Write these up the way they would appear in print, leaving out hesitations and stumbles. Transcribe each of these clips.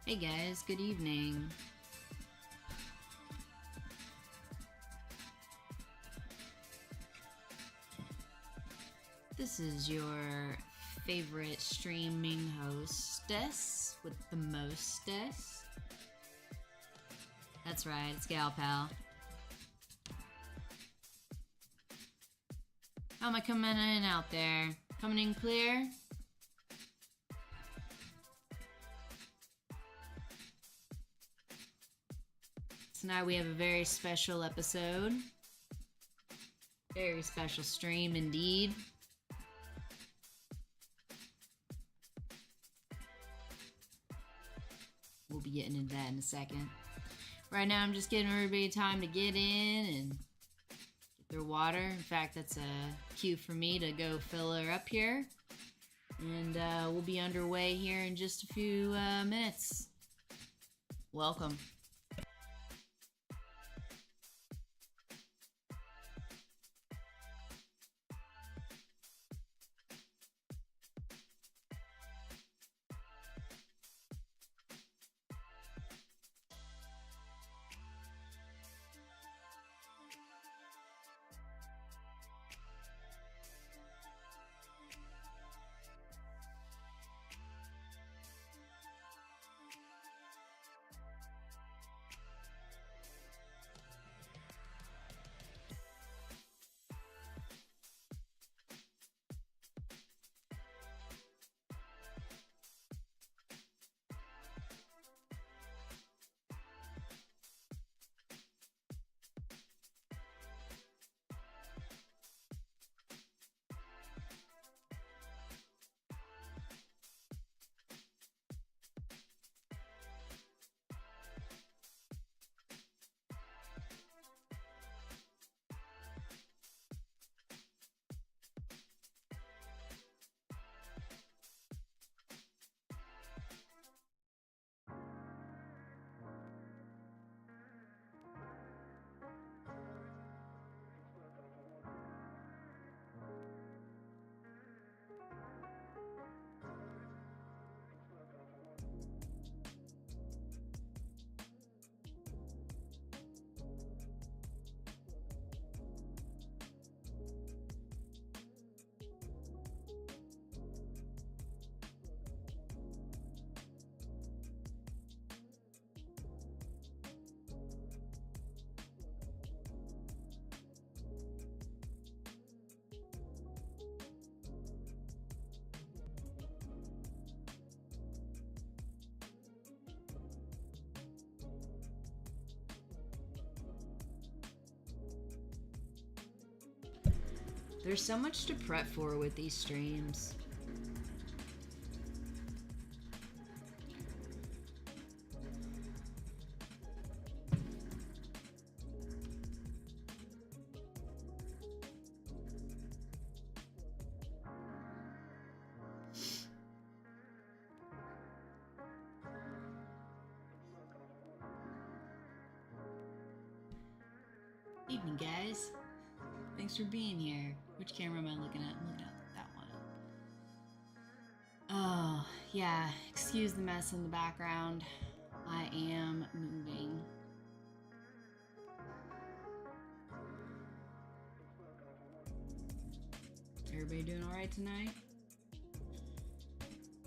Hey guys, good evening. This is your favorite streaming hostess with the mostess. That's right, it's Gal Pal. How am I coming in out there? Coming in clear? Tonight we have a very special episode. Very special stream indeed. We'll be getting into that in a second. Right now I'm just giving everybody time to get in and get their water. In fact, that's a cue for me to go fill her up here. And we'll be underway here in just a few minutes. Welcome. There's so much to prep for with these streams. Evening, guys. Thanks for being here. Which camera am I looking at? I'm looking at that one. Oh, yeah. Excuse the mess in the background. I am moving. Everybody doing alright tonight?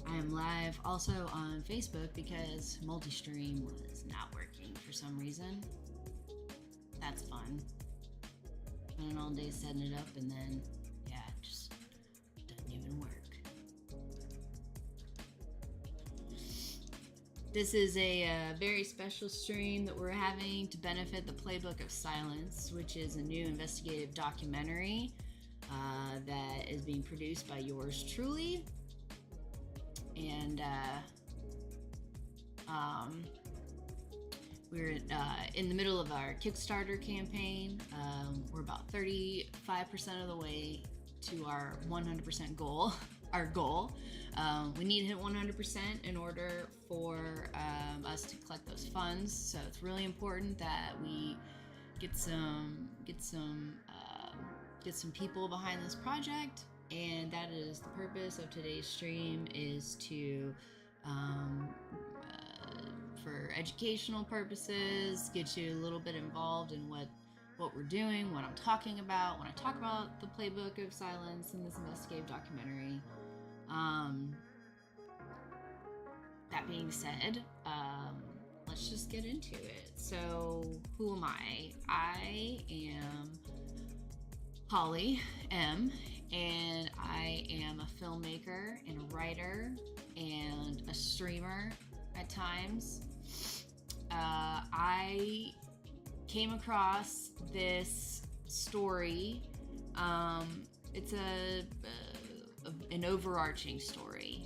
I am live also on Facebook because multi-stream was not working for some reason. That's fun. Spending all day setting it up and then, yeah, it just doesn't even work. This is a very special stream that we're having to benefit the Playbook of Silence, which is a new investigative documentary that is being produced by yours truly. And we're in the middle of our Kickstarter campaign. We're about 35% of the way to our 100% goal. Our goal. We need to hit 100% in order for us to collect those funds. So it's really important that we get some people behind this project, and that is the purpose of today's stream, is to for educational purposes, get you a little bit involved in what we're doing, what I'm talking about when I talk about the Playbook of Silence in this investigative documentary. That being said, let's just get into it. So, who am I? I am Holly M, and I am a filmmaker and a writer and a streamer at times. I came across this story. It's an overarching story,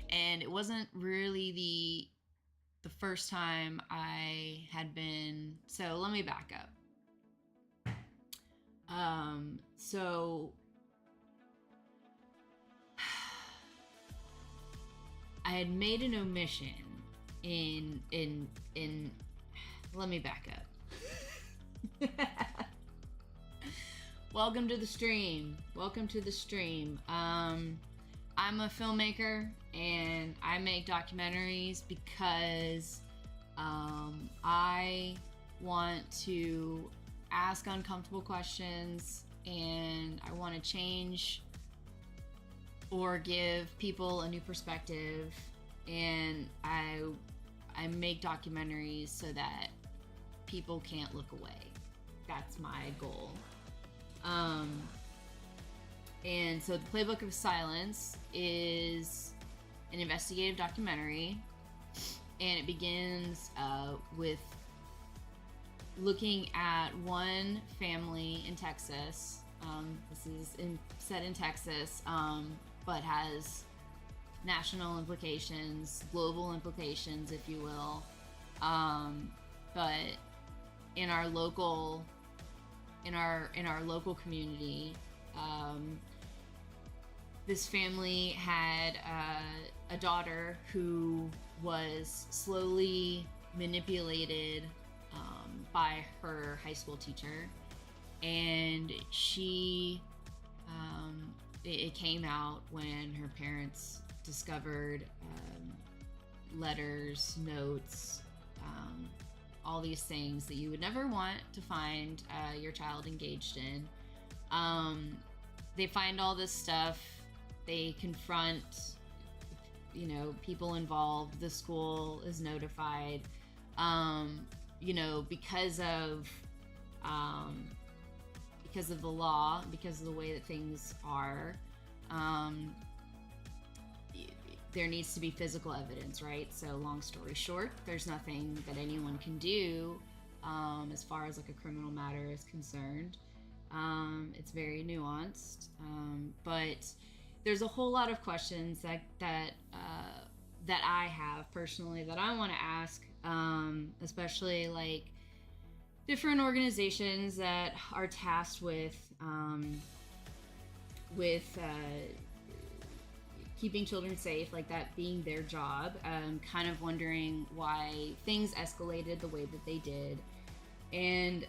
and it wasn't really the first time I had been. So let me back up. So I had made an omission in let me back up. Welcome to the stream. I'm a filmmaker and I make documentaries because I want to ask uncomfortable questions, and I want to change or give people a new perspective, and I make documentaries so that people can't look away. That's my goal. And so the Playbook of Silence is an investigative documentary, and it begins with looking at one family in Texas. This is set in Texas, but has national implications, global implications, if you will. But in our local community, this family had a daughter who was slowly manipulated by her high school teacher, and it came out when her parents discovered letters, notes, all these things that you would never want to find your child engaged in. They find all this stuff. They confront, people involved. The school is notified. Because of the law, because of the way that things are, there needs to be physical evidence, right? So long story short, there's nothing that anyone can do as far as like a criminal matter is concerned. It's very nuanced, but there's a whole lot of questions that I have personally that I want to ask, especially like different organizations that are tasked with keeping children safe, like that being their job. Kind of wondering why things escalated the way that they did, and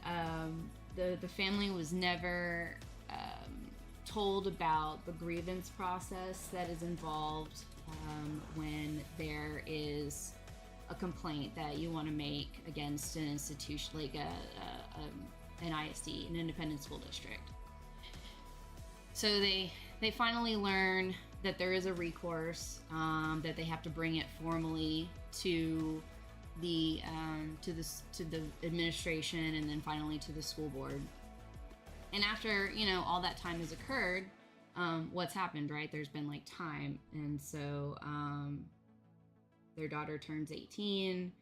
the family was never told about the grievance process that is involved when there is a complaint that you want to make against an institution like an ISD, an independent school district. So they finally learn that there is a recourse, that they have to bring it formally to the administration, and then finally to the school board. And after all that time has occurred, what's happened, right? There's been like time, and so their daughter turns 18.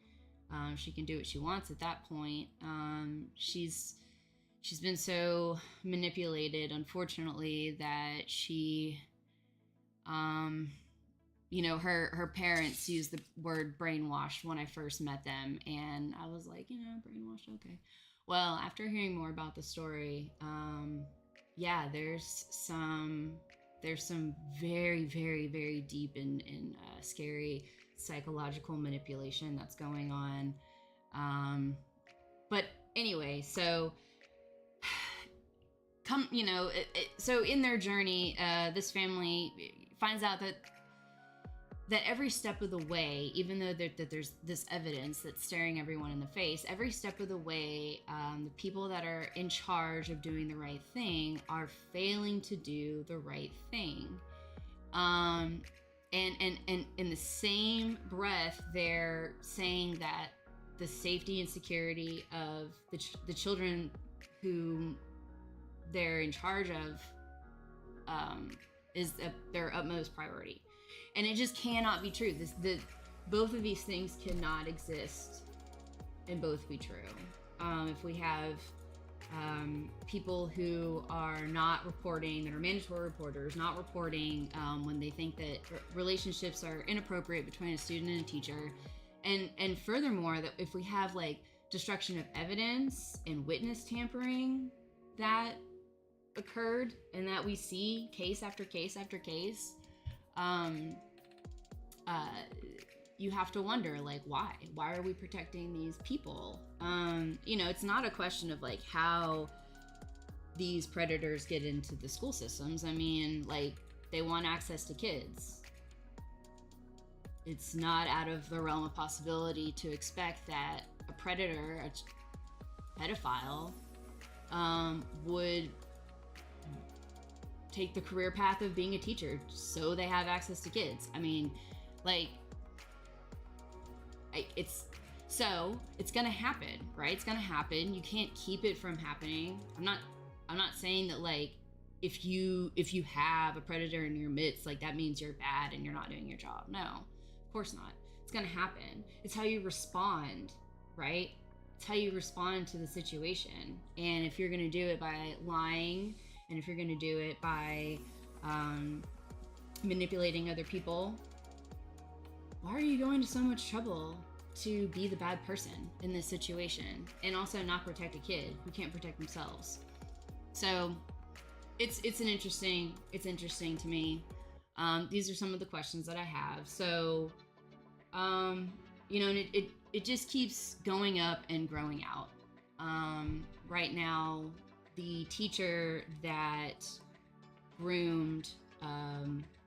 She can do what she wants at that point. She's been so manipulated, unfortunately, that she, her parents used the word brainwashed when I first met them, and I was like, brainwashed, okay. Well, after hearing more about the story, there's some very, very, very deep and scary psychological manipulation that's going on. But anyway, so so in their journey, this family finds out that that every step of the way, even though that there's this evidence that's staring everyone in the face, every step of the way, the people that are in charge of doing the right thing are failing to do the right thing. And in the same breath, they're saying that the safety and security of the children who they're in charge of is their utmost priority. And it just cannot be true. Both of these things cannot exist and both be true. If we have people who are not reporting, that are mandatory reporters, not reporting when they think that relationships are inappropriate between a student and a teacher, and furthermore, that if we have like destruction of evidence and witness tampering that occurred, and that we see case after case after case, you have to wonder, like, why are we protecting these people? It's not a question of like how these predators get into the school systems. I mean, like, they want access to kids. It's not out of the realm of possibility to expect that a predator, a pedophile, would take the career path of being a teacher so they have access to kids. I mean, like, it's gonna happen, right? It's gonna happen. You can't keep it from happening. I'm not saying that, like, if you have a predator in your midst, like, that means you're bad and you're not doing your job. No, of course not. It's gonna happen. It's how you respond, right? It's how you respond to the situation. And if you're gonna do it by lying, and if you're gonna do it by manipulating other people, why are you going to so much trouble to be the bad person in this situation and also not protect a kid who can't protect themselves? So it's interesting to me. These are some of the questions that I have. So, and it just keeps going up and growing out. Right now, the teacher that groomed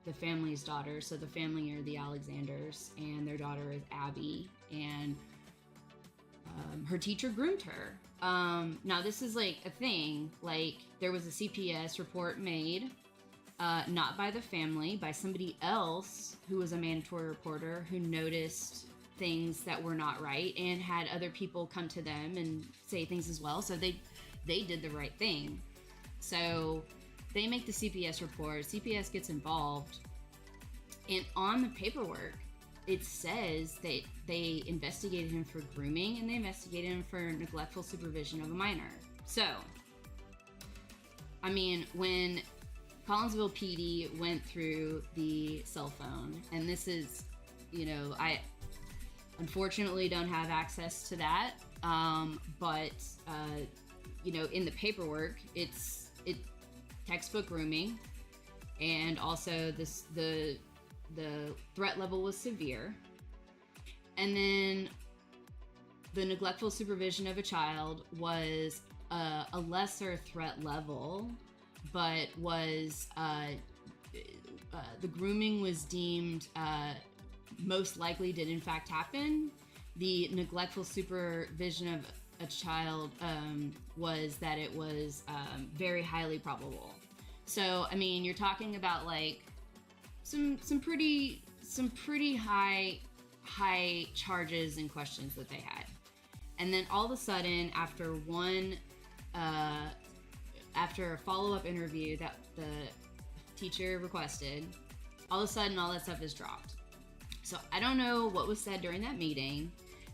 the family's daughter, so the family are the Alexanders, and their daughter is Abby, and her teacher groomed her. Now, this is like a thing, like, there was a CPS report made, not by the family, by somebody else who was a mandatory reporter who noticed things that were not right and had other people come to them and say things as well. So they did the right thing. So they make the CPS report, CPS gets involved, and on the paperwork, it says that they investigated him for grooming and they investigated him for neglectful supervision of a minor. So, I mean, when Collinsville PD went through the cell phone, and this is, I unfortunately don't have access to that, but in the paperwork, it's textbook grooming, and also the threat level was severe, and then the neglectful supervision of a child was a lesser threat level, but was the grooming was deemed most likely did in fact happen. The neglectful supervision of a child was that it was very highly probable. So, I mean, you're talking about like some pretty high charges and questions that they had. And then all of a sudden, after a follow-up interview that the teacher requested, all of a sudden all that stuff is dropped. So I don't know what was said during that meeting,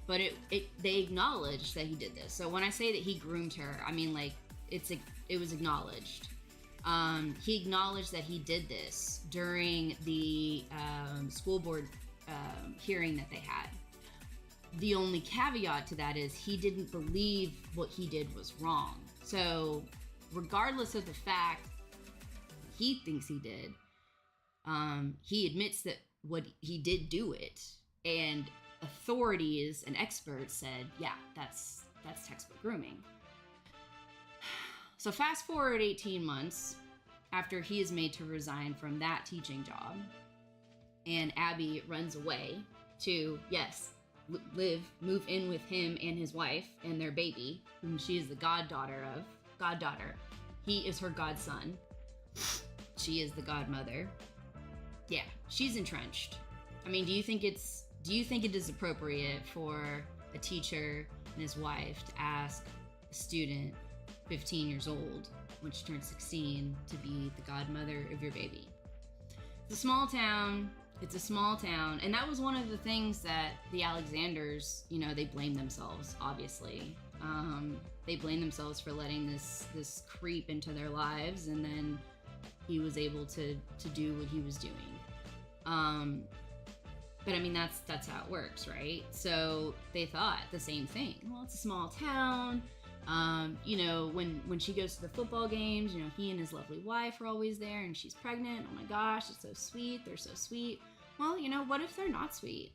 but they acknowledged that he did this. So when I say that he groomed her, I mean, like, it was acknowledged. He acknowledged that he did this during the school board hearing that they had. The only caveat to that is he didn't believe what he did was wrong. So regardless of the fact he thinks he did, he admits that what he did do it, and authorities and experts said, yeah, that's textbook grooming. So fast forward 18 months after he is made to resign from that teaching job, And Abby runs away to, yes, move in with him and his wife and their baby, whom she is the goddaughter. He is her godson. She is the godmother. Yeah, she's entrenched. I mean, do you think it is appropriate for a teacher and his wife to ask a student 15 years old when she turns 16 to be the godmother of your baby? It's a small town. And that was one of the things that the Alexanders, they blamed themselves, obviously. They blamed themselves for letting this creep into their lives, and then he was able to do what he was doing. But I mean, that's how it works, right? So they thought the same thing. Well, it's a small town. When she goes to the football games, he and his lovely wife are always there, and she's pregnant. Oh my gosh, it's so sweet. They're so sweet. Well, what if they're not sweet?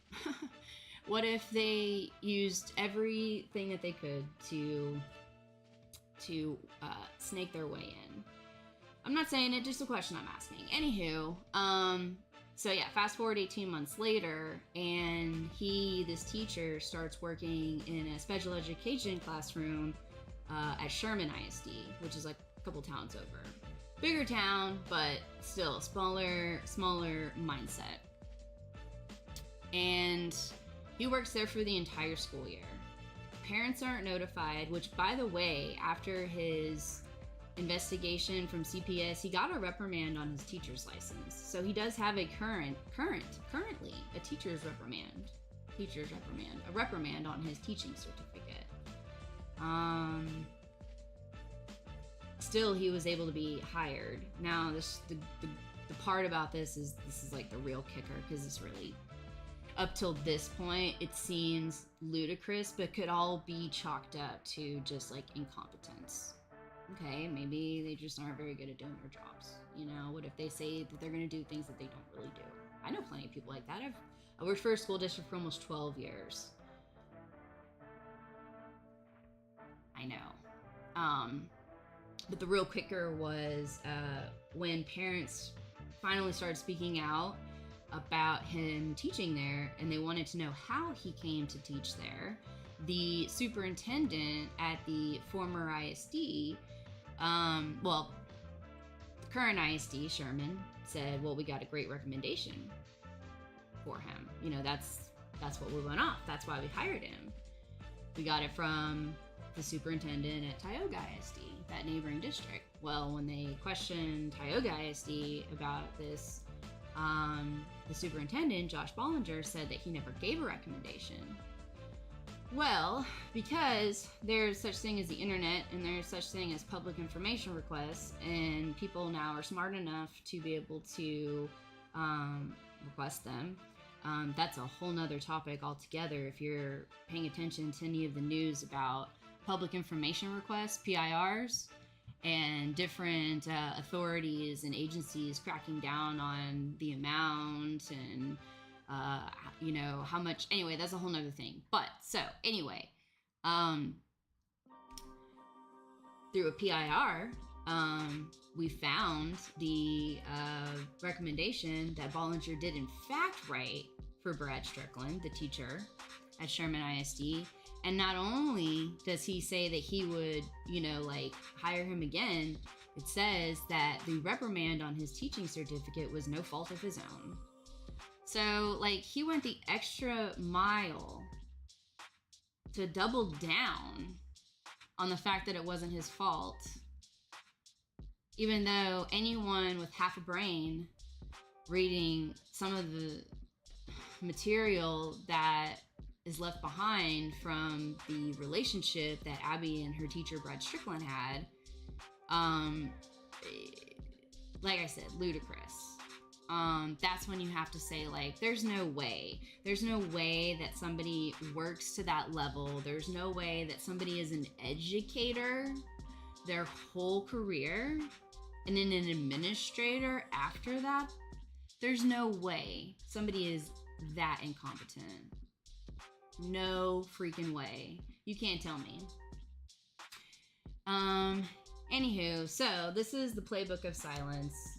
What if they used everything that they could to snake their way in? I'm not saying it, just a question I'm asking. Anywho, so yeah, fast forward 18 months later, and this teacher starts working in a special education classroom at Sherman ISD, which is like a couple towns over. Bigger town, but still smaller mindset. And he works there for the entire school year. Parents aren't notified, which, by the way, after his investigation from CPS, he got a reprimand on his teacher's license. So he does have a currently a teacher's reprimand, a reprimand on his teaching certificate. Still, he was able to be hired. Now, the part about this is like the real kicker, because it's really, up till this point, it seems ludicrous, but could all be chalked up to just like incompetence. Okay, maybe they just aren't very good at doing their jobs. What if they say that they're going to do things that they don't really do? I know plenty of people like that. I worked for a school district for almost 12 years. I know. But the real kicker was when parents finally started speaking out about him teaching there, and they wanted to know how he came to teach there. The superintendent at the former ISD, the current ISD, Sherman, said, well, we got a great recommendation for him. That's what we went off. That's why we hired him. We got it from the superintendent at Tioga ISD, that neighboring district. Well, when they questioned Tioga ISD about this, the superintendent, Josh Bollinger, said that he never gave a recommendation. Well, because there's such thing as the internet, and there's such thing as public information requests, and people now are smart enough to be able to request them. That's a whole nother topic altogether. If you're paying attention to any of the news about public information requests, PIRs, and different authorities and agencies cracking down on the amount and how much. Anyway, that's a whole nother thing. But so anyway, through a PIR, we found the recommendation that Bollinger did in fact write for Brad Strickland, the teacher at Sherman ISD. And not only does he say that he would, hire him again, it says that the reprimand on his teaching certificate was no fault of his own. So, he went the extra mile to double down on the fact that it wasn't his fault. Even though anyone with half a brain reading some of the material that is left behind from the relationship that Abby and her teacher Brad Strickland had, like I said, ludicrous. That's when you have to say, there's no way that somebody works to that level. There's no way that somebody is an educator their whole career and then an administrator after that. There's no way somebody is that incompetent. No freaking way. You can't tell me. Anywho, so this is the Playbook of Silence.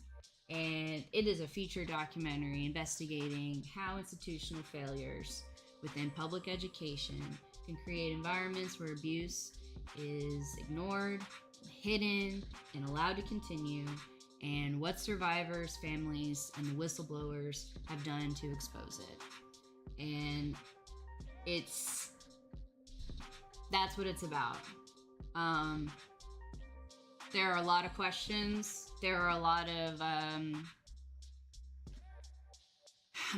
And it is a feature documentary investigating how institutional failures within public education can create environments where abuse is ignored, hidden, and allowed to continue, and what survivors, families, and the whistleblowers have done to expose it. And that's what it's about. There are a lot of questions. There are a lot of, I'm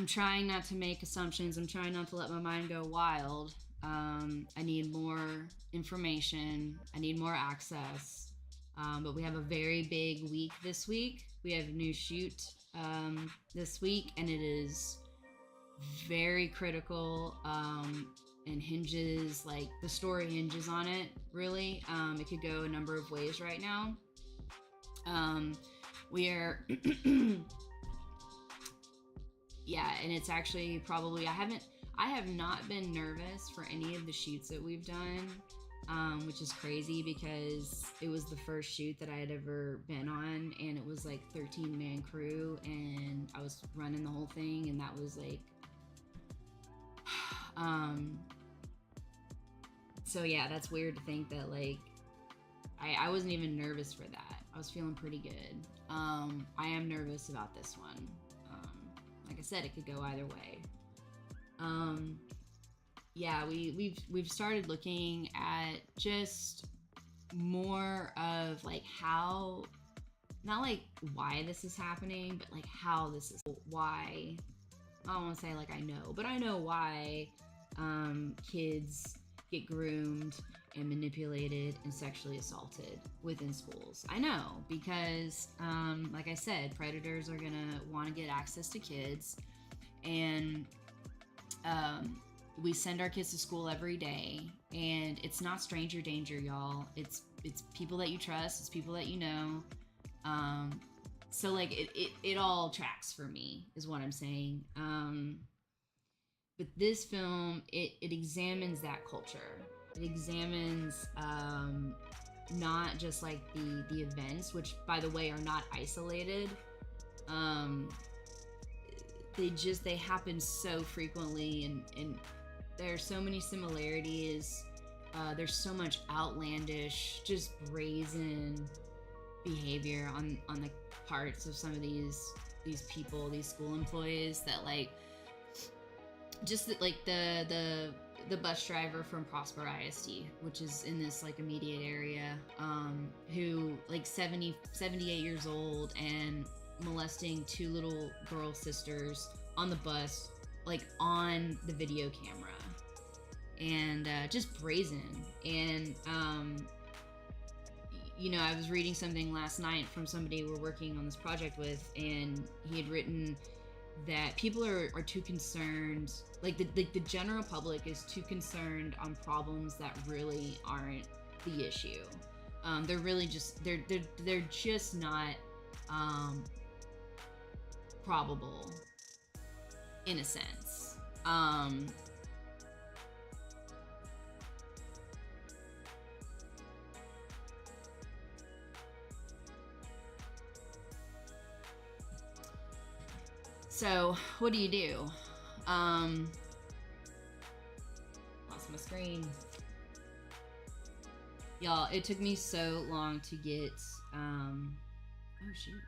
trying not to make assumptions. I'm trying not to let my mind go wild. I need more information. I need more access. But we have a very big week this week. We have a new shoot this week, and it is very critical and hinges, like the story hinges on it, really. It could go a number of ways right now. We are yeah, and it's actually probably, I have not been nervous for any of the shoots that we've done, which is crazy because it was the first shoot that I had ever been on, and it was like 13-man crew, and I was running the whole thing, and that was like so yeah, that's weird to think that like I wasn't even nervous for that. I was feeling pretty good. I am nervous about this one. Like I said, it could go either way. Yeah, we've started looking at just more of like how, not like why this is happening, but like how this is, why. I don't want to say like I know, but I know why kids get groomed and manipulated and sexually assaulted within schools. I know because, like I said, predators are gonna want to get access to kids, and we send our kids to school every day, and it's not stranger danger, y'all. It's people that you trust. It's people that you know. So like it all tracks for me, is what I'm saying. But this film, it examines that culture. It examines not just like the events, which by the way are not isolated. They happen so frequently, and there are so many similarities. There's so much outlandish, just brazen behavior on the parts of some of these people, these school employees, that like just like the bus driver from Prosper ISD, which is in this like immediate area, who like 78 years old and molesting two little girl sisters on the bus, like on the video camera, and just brazen. And you know, I was reading something last night from somebody we're working on this project with, and he had written that people are too concerned, like the general public is too concerned on problems that really aren't the issue. They're really just they're just not probable, in a sense. So what do you do? Lost my screen. Y'all, it took me so long to get, oh shoot.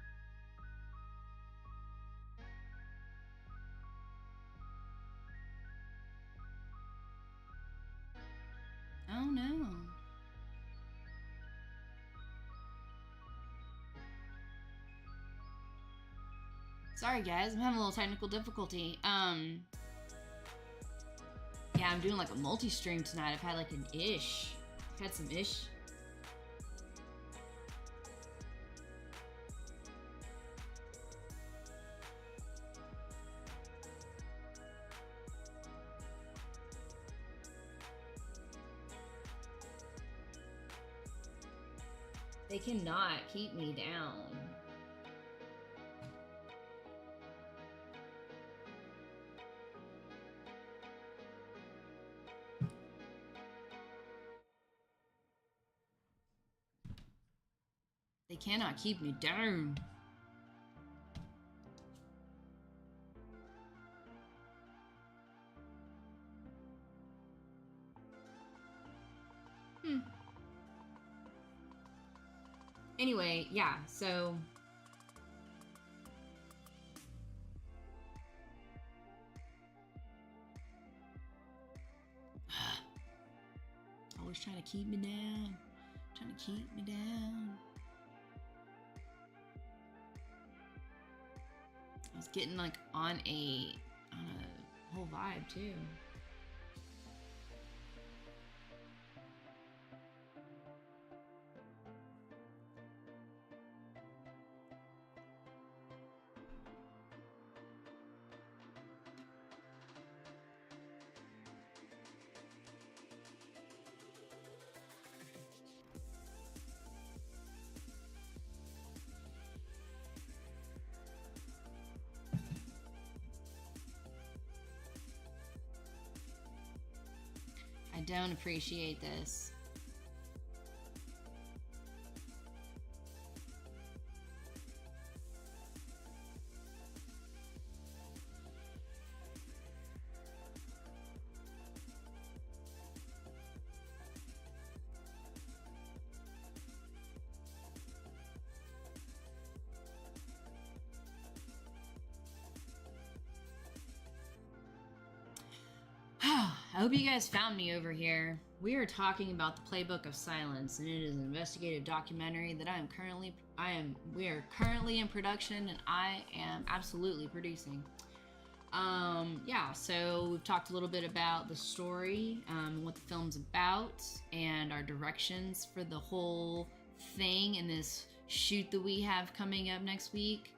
Oh no. Sorry guys, I'm having a little technical difficulty. Yeah, I'm doing like a multi-stream tonight. I've had like an ish. I've had some ish. They cannot keep me down. They cannot keep me down. Anyway, yeah, so always trying to keep me down. Trying to keep me down. I was getting like on a whole vibe too. I don't appreciate this. I hope you guys found me over here. We are talking about the Playbook of Silence, and it is an investigative documentary that we are currently in production, and I am absolutely producing. Yeah, so we've talked a little bit about the story, what the film's about, and our directions for the whole thing in this shoot that we have coming up next week.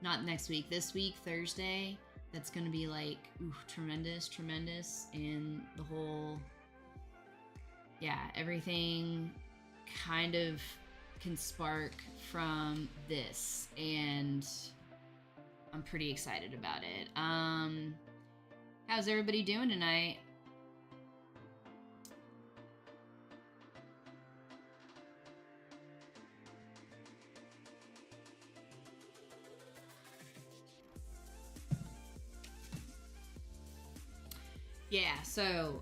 Not next week, this week, Thursday. That's gonna be like, tremendous, and the whole, yeah, everything kind of can spark from this, and I'm pretty excited about it. How's everybody doing tonight? Yeah, so,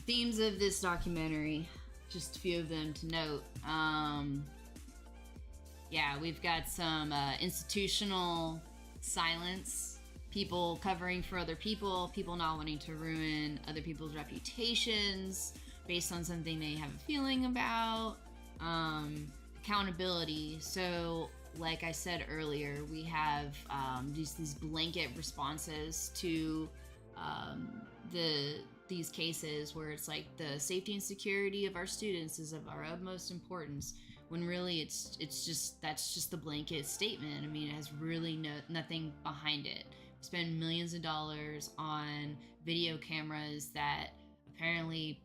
themes of this documentary, just a few of them to note. Yeah, we've got some institutional silence, people covering for other people not wanting to ruin other people's reputations based on something they have a feeling about, accountability. So, like I said earlier, we have these blanket responses to these cases where it's like the safety and security of our students is of our utmost importance, when really it's just, that's just the blanket statement. I mean, it has really nothing behind it. We spend millions of dollars on video cameras that apparently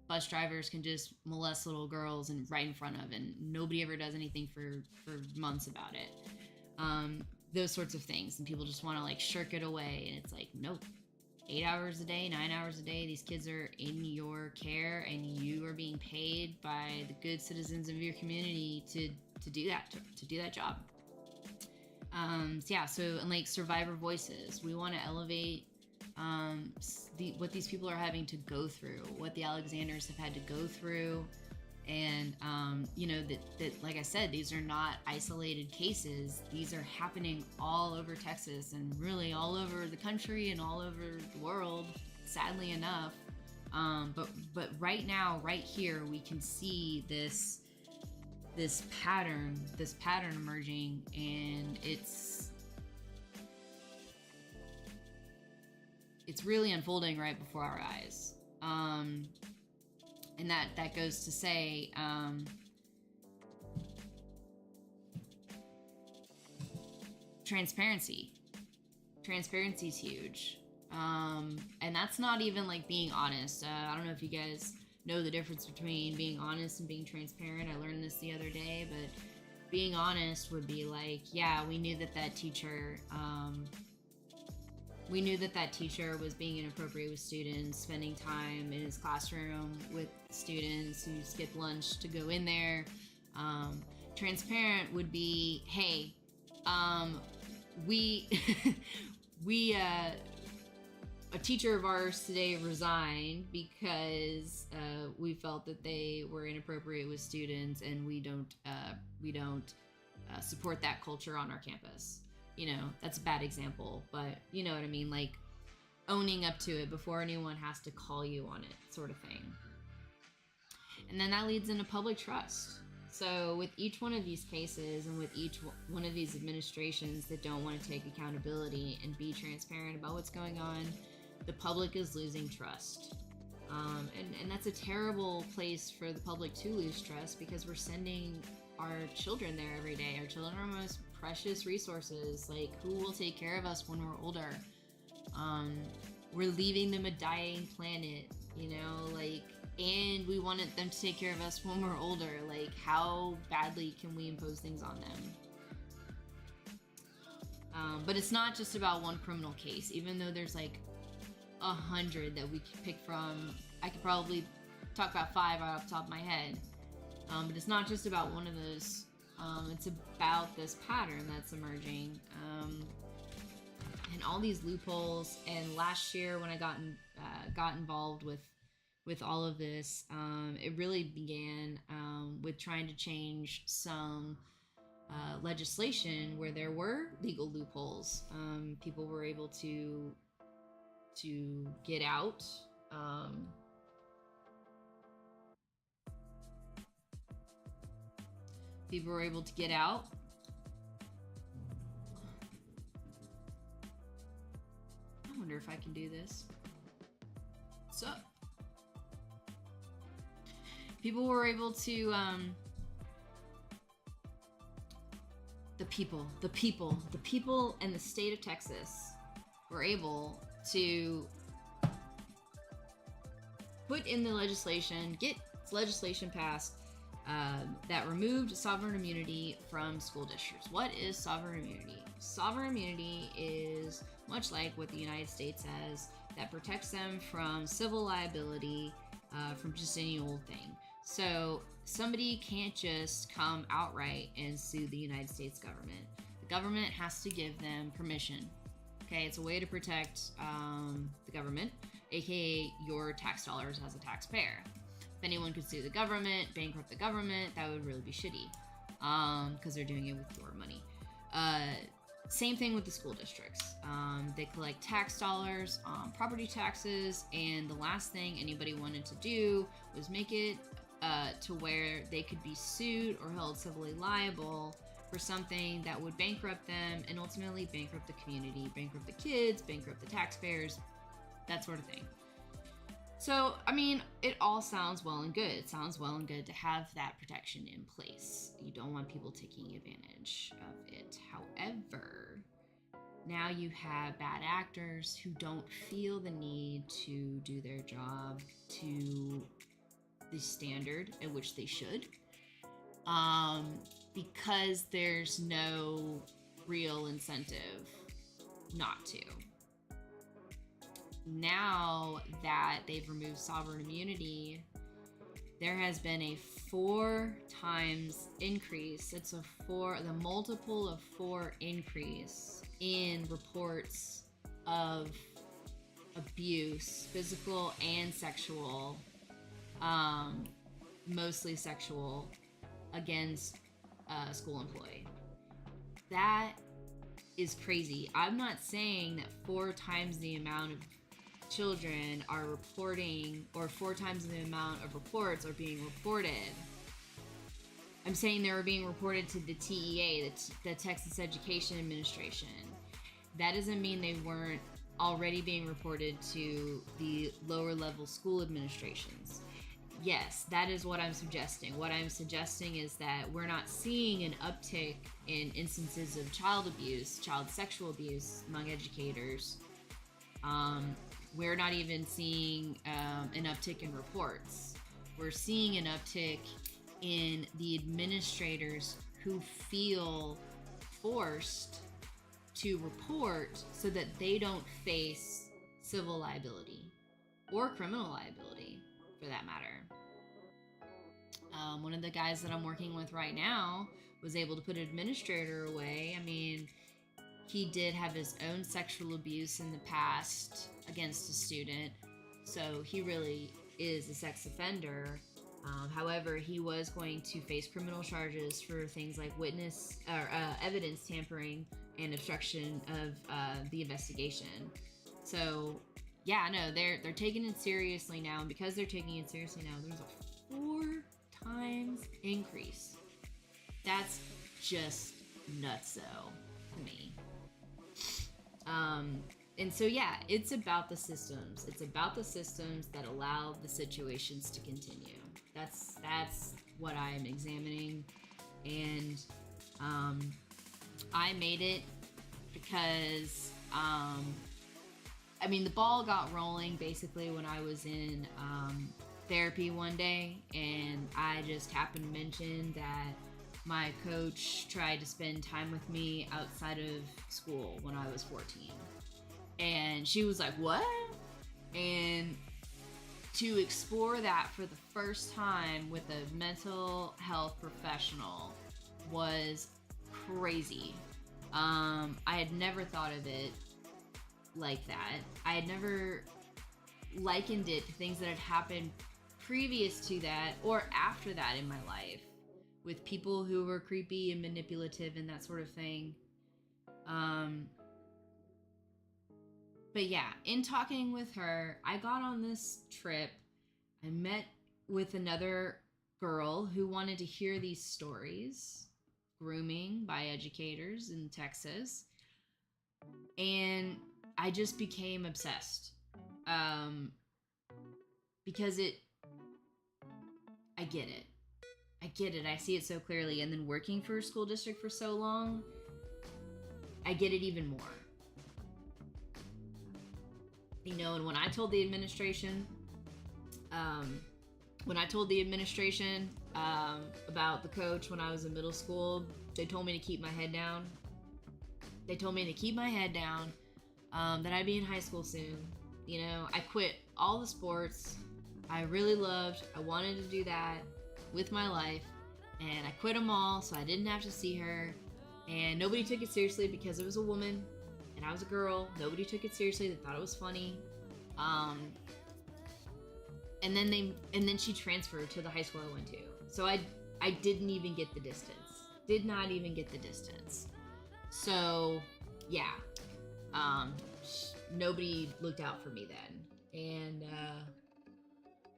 bus drivers can just molest little girls and right in front of, and nobody ever does anything for months about it. Those sorts of things, and people just want to like shirk it away, and it's like, nope. 8 hours a day, 9 hours a day, these kids are in your care, and you are being paid by the good citizens of your community to do that job. So yeah, so, and like survivor voices, we want to elevate what these people are having to go through, what the Alexanders have had to go through, and you know, that like I said, these are not isolated cases. These are happening all over Texas, and really all over the country and all over the world, sadly enough. But right now, right here, we can see this pattern emerging, and it's really unfolding right before our eyes. And that goes to say, transparency is huge. And that's not even like being honest. I don't know if you guys know the difference between being honest and being transparent. I learned this the other day, but being honest would be like, yeah, we knew that teacher was being inappropriate with students, spending time in his classroom with students who skip lunch to go in there. Transparent would be, hey, we a teacher of ours today resigned because we felt that they were inappropriate with students, and we don't support that culture on our campus. You know, that's a bad example, but you know what I mean, like owning up to it before anyone has to call you on it, sort of thing. And then that leads into public trust. So with each one of these cases and with each one of these administrations that don't want to take accountability and be transparent about what's going on, the public is losing trust. And that's a terrible place for the public to lose trust, because we're sending our children there every day. Our children are our most precious resources. Like, who will take care of us when we're older? We're leaving them a dying planet, you know, like, and we wanted them to take care of us when we're older. Like, how badly can we impose things on them? But it's not just about one criminal case, even though there's like 100 that we could pick from. I could probably talk about 5 right off the top of my head. But it's not just about one of those. It's about this pattern that's emerging. And all these loopholes. And last year when I got involved with all of this, it really began with trying to change some legislation where there were legal loopholes. People were able to get out. People were able to get out. I wonder if I can do this. What's up? People were able to, the people in the state of Texas were able to put in the legislation, get legislation passed that removed sovereign immunity from school districts. What is sovereign immunity? Sovereign immunity is much like what the United States has, that protects them from civil liability from just any old thing. So somebody can't just come outright and sue the United States government. The government has to give them permission. Okay, it's a way to protect the government, aka your tax dollars as a taxpayer. If anyone could sue the government, bankrupt the government, that would really be shitty, because they're doing it with your money. Same thing with the school districts. They collect tax dollars, property taxes, and the last thing anybody wanted to do was make it to where they could be sued or held civilly liable for something that would bankrupt them and ultimately bankrupt the community, bankrupt the kids, bankrupt the taxpayers, that sort of thing. So, I mean, it all sounds well and good. It sounds well and good to have that protection in place. You don't want people taking advantage of it. However, now you have bad actors who don't feel the need to do their job to the standard at which they should, because there's no real incentive not to. Now that they've removed sovereign immunity, there has been a 4 times increase. It's the multiple of 4 increase in reports of abuse, physical and sexual, mostly sexual, against a school employee. That is crazy. I'm not saying that 4 times the amount of children are reporting, or 4 times the amount of reports are being reported. I'm saying they were being reported to the TEA, the Texas Education Administration. That doesn't mean they weren't already being reported to the lower level school administrations. Yes, that is what I'm suggesting. What I'm suggesting is that we're not seeing an uptick in instances of child abuse, child sexual abuse among educators. We're not even seeing an uptick in reports. We're seeing an uptick in the administrators who feel forced to report so that they don't face civil liability or criminal liability, for that matter. One of the guys that I'm working with right now was able to put an administrator away. I mean, he did have his own sexual abuse in the past against a student, so he really is a sex offender. However, he was going to face criminal charges for things like witness or evidence tampering and obstruction of the investigation. So, yeah, no, they're taking it seriously now, and because they're taking it seriously now, there's a 4 times increase. That's just nutso to me. And so, yeah, it's about the systems. It's about the systems that allow the situations to continue. That's what I'm examining. And I made it because, I mean, the ball got rolling basically when I was in therapy one day, and I just happened to mention that my coach tried to spend time with me outside of school when I was 14. And she was like, what? And to explore that for the first time with a mental health professional was crazy. I had never thought of it like that. I had never likened it to things that had happened previous to that or after that in my life with people who were creepy and manipulative and that sort of thing. But yeah, in talking with her, I got on this trip. I met with another girl who wanted to hear these stories, grooming by educators in Texas. And I just became obsessed. Because I get it. I get it. I see it so clearly. And then working for a school district for so long, I get it even more. You know, and when I told the administration, about the coach when I was in middle school, they told me to keep my head down. That I'd be in high school soon. You know, I quit all the sports I really loved. I wanted to do that with my life, and I quit them all so I didn't have to see her. And nobody took it seriously because it was a woman and I was a girl. Nobody took it seriously. They thought it was funny. And then she transferred to the high school I went to. So I didn't even get the distance. Did not even get the distance. So yeah, nobody looked out for me then, and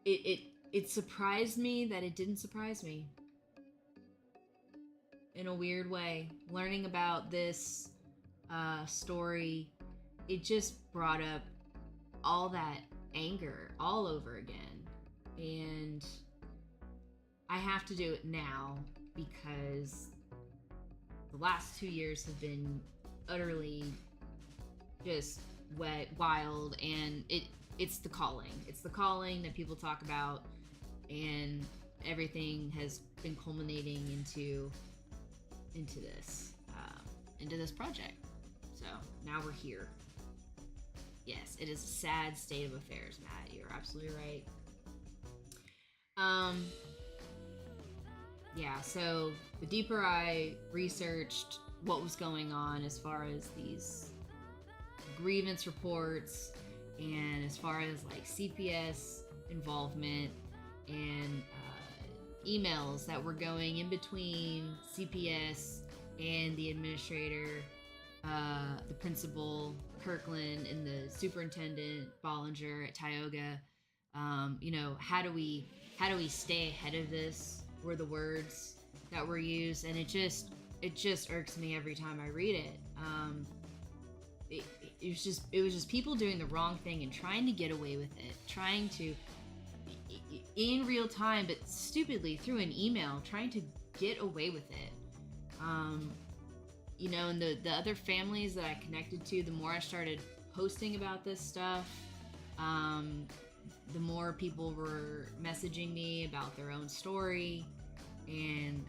it surprised me that it didn't surprise me. In a weird way, learning about this story, it just brought up all that anger all over again. And I have to do it now because the last 2 years have been utterly just wet, wild, and it's the calling. It's the calling that people talk about, and everything has been culminating into this project. So now we're here. Yes, it is a sad state of affairs, Matt. You're absolutely right. Yeah, so the deeper I researched what was going on as far as these grievance reports and as far as like CPS involvement and emails that were going in between CPS and the administrator, the principal, Kirkland, and the superintendent, Bollinger at Tioga. You know, how do we stay ahead of this were the words that were used, and it just irks me every time I read it. It was just people doing the wrong thing and trying to get away with it, trying to in real time, but stupidly through an email, trying to get away with it. You know, and the other families that I connected to, the more I started posting about this stuff, the more people were messaging me about their own story. And,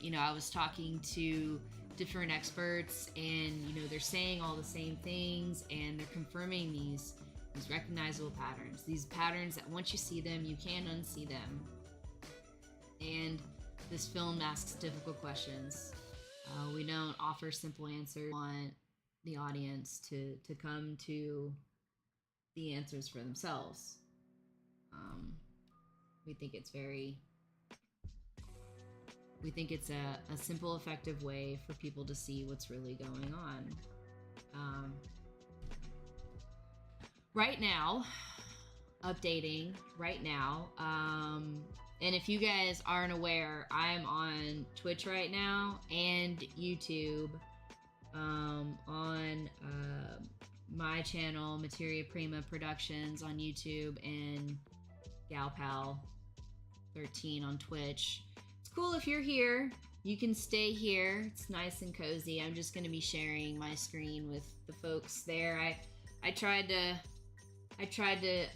you know, I was talking to different experts, and, you know, they're saying all the same things, and they're confirming these recognizable patterns. These patterns that once you see them, you can't unsee them. And this film asks difficult questions. We don't offer simple answers. We want the audience to come to the answers for themselves. Um, we think it's very we think it's a simple, effective way for people to see what's really going on. Right now, updating right now. And if you guys aren't aware, I'm on Twitch right now and YouTube. On my channel, Materia Prima Productions on YouTube, and GalPal13 on Twitch. It's cool if you're here. You can stay here. It's nice and cozy. I'm just going to be sharing my screen with the folks there. I tried to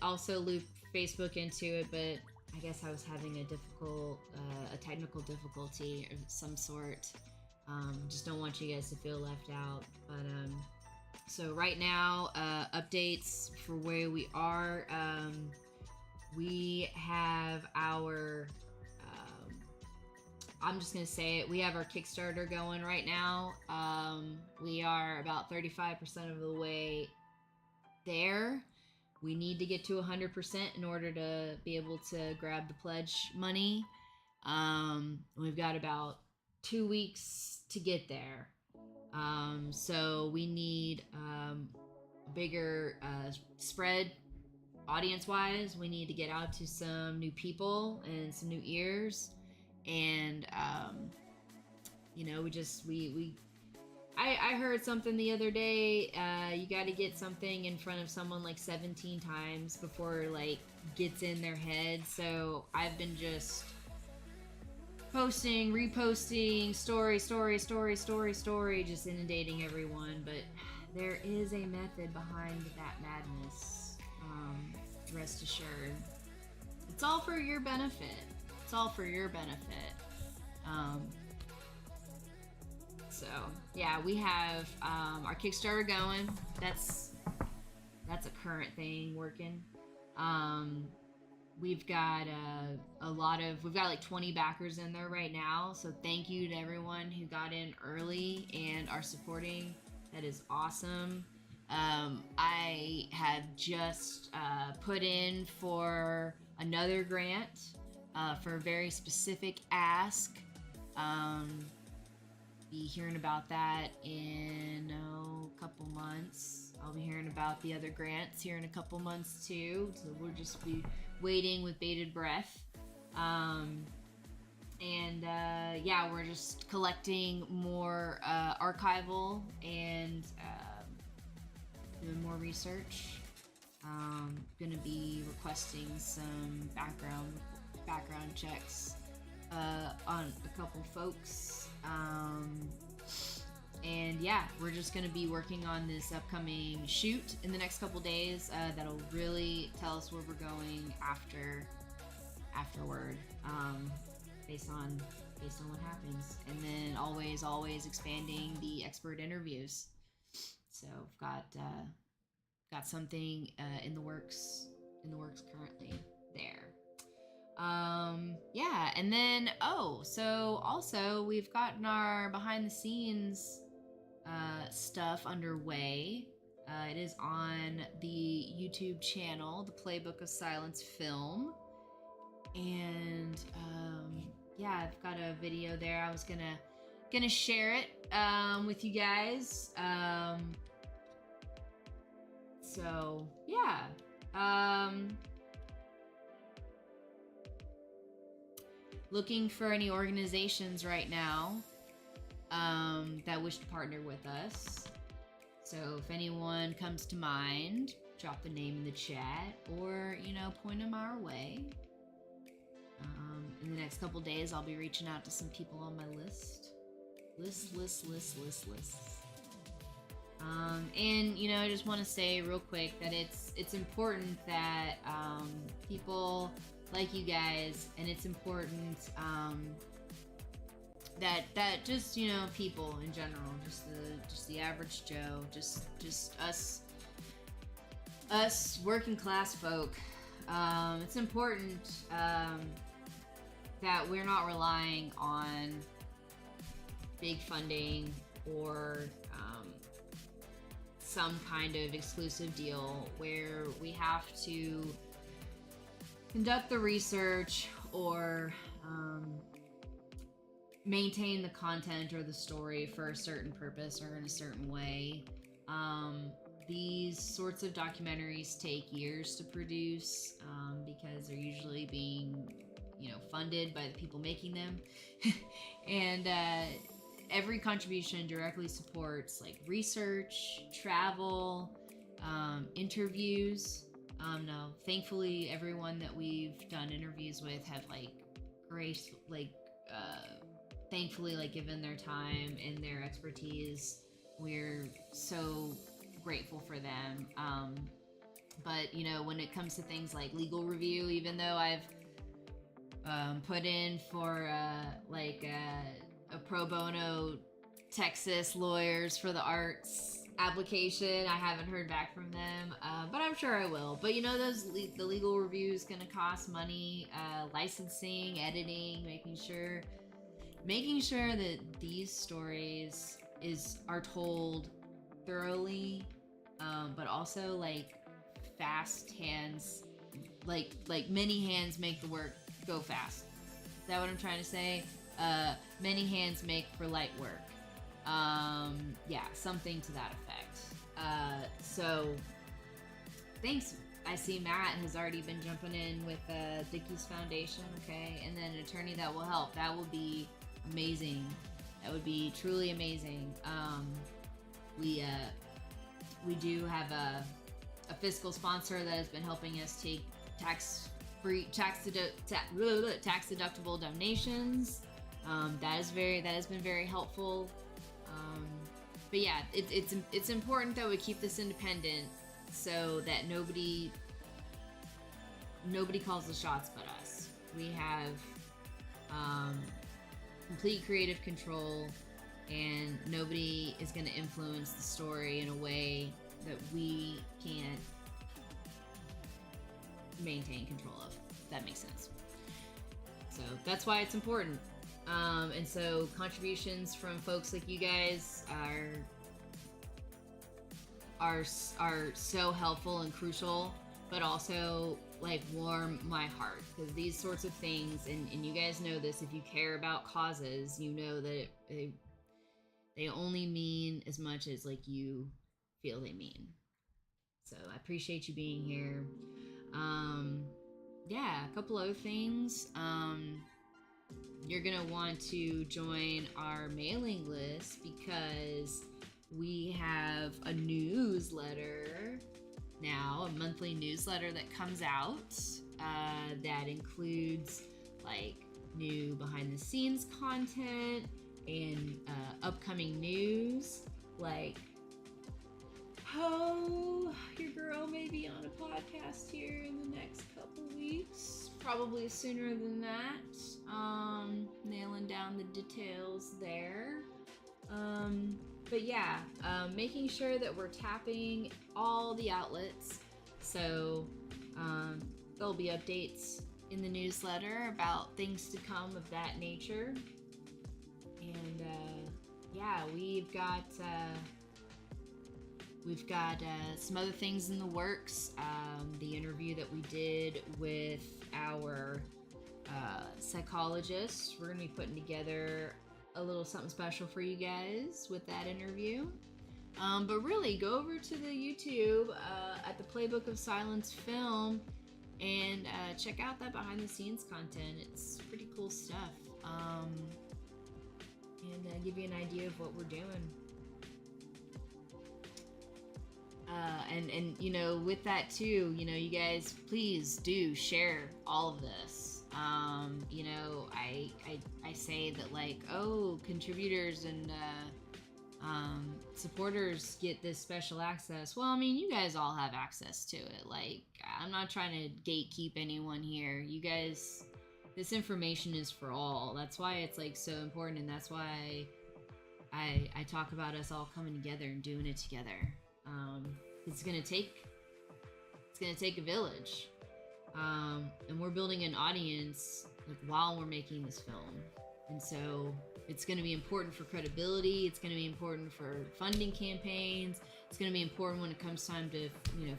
also loop Facebook into it, but I guess I was having a technical difficulty of some sort. Just don't want you guys to feel left out. But so right now, updates for where we are. We have our I'm just gonna say it. We have our Kickstarter going right now. We are about 35% of the way there. We need to get to 100% in order to be able to grab the pledge money. We've got about 2 weeks to get there. So we need a bigger spread audience-wise. We need to get out to some new people and some new ears. And I heard something the other day. You got to get something in front of someone like 17 times before it like gets in their head. So I've been just posting, reposting, story, just inundating everyone. But there is a method behind that madness. Rest assured, it's all for your benefit. It's all for your benefit. So yeah, we have our Kickstarter going. That's a current thing working. We've got we've got like 20 backers in there right now. So thank you to everyone who got in early and are supporting. That is awesome. I have just put in for another grant for a very specific ask. Be hearing about that in a couple months. I'll be hearing about the other grants here in a couple months too. So we'll just be waiting with bated breath. Yeah, we're just collecting more archival and doing more research. Gonna be requesting some background checks on a couple folks. And yeah, we're just going to be working on this upcoming shoot in the next couple days that'll really tell us where we're going afterward, based on what happens. And then always expanding the expert interviews. So I've got something in the works currently there. Yeah, and then so also we've gotten our behind the scenes stuff underway. It is on the YouTube channel, the Playbook of Silence film, and yeah, I've got a video there. I was gonna share it with you guys. So yeah. Looking for any organizations right now that wish to partner with us. So if anyone comes to mind, drop the name in the chat or, point them our way. In the next couple days, I'll be reaching out to some people on my list. And, I just want to say real quick that it's important that people like you guys, and it's important that just people in general, just the average Joe, just us working class folk. It's important that we're not relying on big funding or some kind of exclusive deal where we have to conduct the research or maintain the content or the story for a certain purpose or in a certain way. These sorts of documentaries take years to produce because they're usually being, funded by the people making them. And every contribution directly supports like research, travel, interviews. No, thankfully, everyone that we've done interviews with have thankfully given their time and their expertise. We're so grateful for them. But when it comes to things like legal review, even though I've put in for a pro bono Texas lawyers for the arts application, I haven't heard back from them, but I'm sure I will. But the legal review is going to cost money, licensing, editing, making sure that these stories are told thoroughly, but also fast hands, many hands make the work go fast. Is that what I'm trying to say? Many hands make for light work. Yeah, something to that effect. So thanks. I see Matt has already been jumping in with Dickie's Foundation, okay? And then an attorney that will help. That will be amazing. That would be truly amazing. We do have a fiscal sponsor that has been helping us take tax deductible donations. That has been very helpful. But yeah, it's important that we keep this independent so that nobody calls the shots but us. We have complete creative control, and nobody is going to influence the story in a way that we can't maintain control of. If that makes sense. So that's why it's important. And so contributions from folks like you guys are so helpful and crucial, but also warm my heart, because these sorts of things, and you guys know this, if you care about causes, you know that they only mean as much as you feel they mean. So I appreciate you being here. Yeah, a couple other things. You're gonna want to join our mailing list because we have a newsletter now, a monthly newsletter that comes out that includes new behind the scenes content and upcoming news, how your girl may be on a podcast here in the next couple weeks, probably sooner than that. Nailing down the details there. But yeah, making sure that we're tapping all the outlets. So there'll be updates in the newsletter about things to come of that nature. And yeah, we've got some other things in the works. The interview that we did with our psychologist, we're going to be putting together a little something special for you guys with that interview. But really, go over to the YouTube at the Playbook of Silence film and check out that behind the scenes content. It's pretty cool stuff. And give you an idea of what we're doing. And with that too, you guys please do share all of this. I say that contributors and supporters get this special access. Well, you guys all have access to it. I'm not trying to gatekeep anyone here. You guys, this information is for all. That's why it's so important, and that's why I talk about us all coming together and doing it together. It's gonna take a village, and we're building an audience while we're making this film, and so it's gonna be important for credibility. It's gonna be important for funding campaigns. It's going to be important when it comes time to,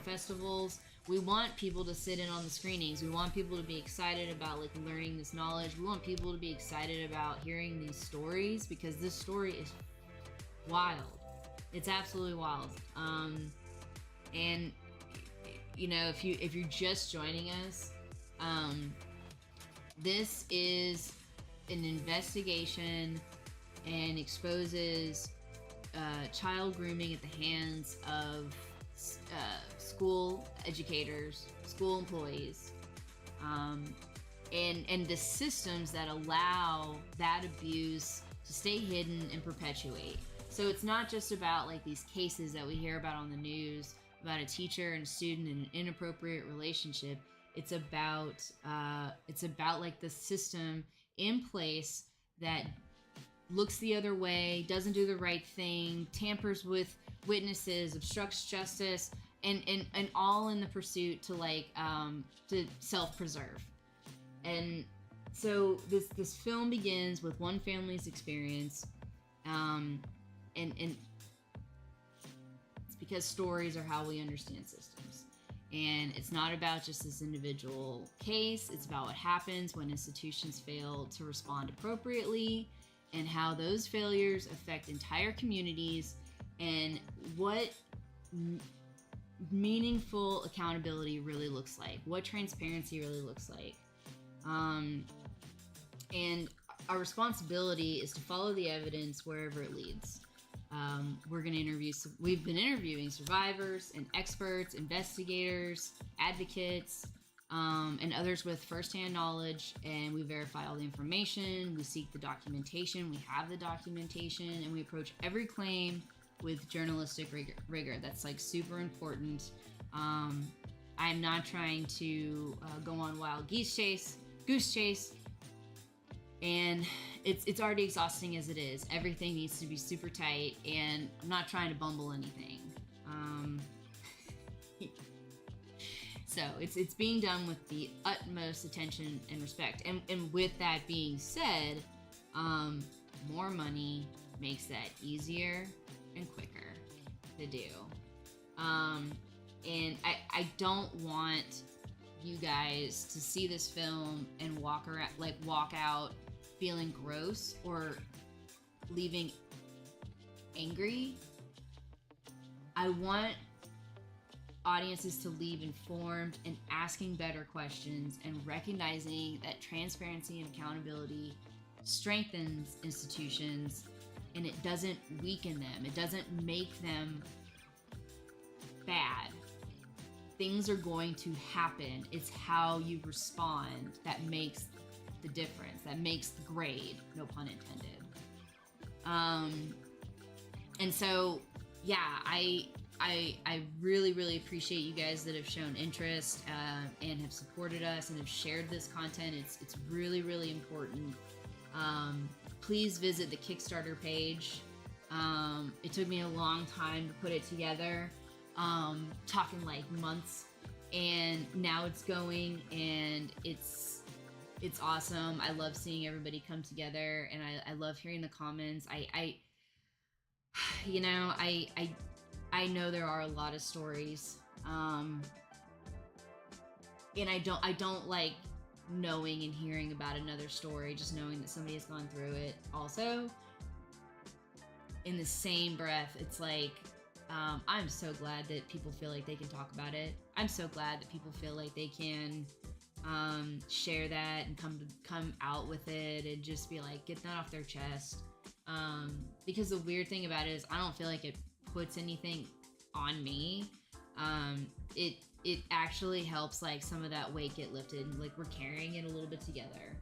festivals. We want people to sit in on the screenings. We want people to be excited about like learning this knowledge. We want people to be excited about hearing these stories, because this story is wild. It's absolutely wild. And if you're just joining us, this is an investigation and exposes child grooming at the hands of school educators, school employees, and the systems that allow that abuse to stay hidden and perpetuate. So it's not just about like these cases that we hear about on the news about a teacher and a student in an inappropriate relationship. It's about like the system in place that looks the other way, doesn't do the right thing, tampers with witnesses, obstructs justice, and all in the pursuit to to self-preserve. And so this film begins with one family's experience, and it's because stories are how we understand systems. And it's not about just this individual case, it's about what happens when institutions fail to respond appropriately, and how those failures affect entire communities, and what meaningful accountability really looks like, what transparency really looks like. And our responsibility is to follow the evidence wherever it leads. We've been interviewing survivors and experts, investigators, advocates, and others with firsthand knowledge, and we verify all the information, we seek the documentation, we have the documentation, and we approach every claim with journalistic rigor. That's like super important. I'm not trying to go on wild goose chase, and it's already exhausting as it is. Everything needs to be super tight, and I'm not trying to bumble anything. So it's being done with the utmost attention and respect. And with that being said, more money makes that easier and quicker to do. And I don't want you guys to see this film and walk out feeling gross or leaving angry. I want audiences to leave informed and asking better questions, and recognizing that transparency and accountability strengthens institutions, and it doesn't weaken them. It doesn't make them bad. Things are going to happen. It's how you respond that makes the difference, that makes the grade, no pun intended. And so, yeah, I really, really appreciate you guys that have shown interest and have supported us and have shared this content. It's really, really important. Please visit the Kickstarter page. It took me a long time to put it together, talking like months, and now it's going, and it's awesome. I love seeing everybody come together, and I love hearing the comments. I know there are a lot of stories, and I don't like knowing and hearing about another story, just knowing that somebody has gone through it. Also, in the same breath, it's like, I'm so glad that people feel like they can talk about it. I'm so glad that people feel like they can share that and come out with it and just be like, get that off their chest. Because the weird thing about it is I don't feel like it puts anything on me. It actually helps like some of that weight get lifted, like we're carrying it a little bit together.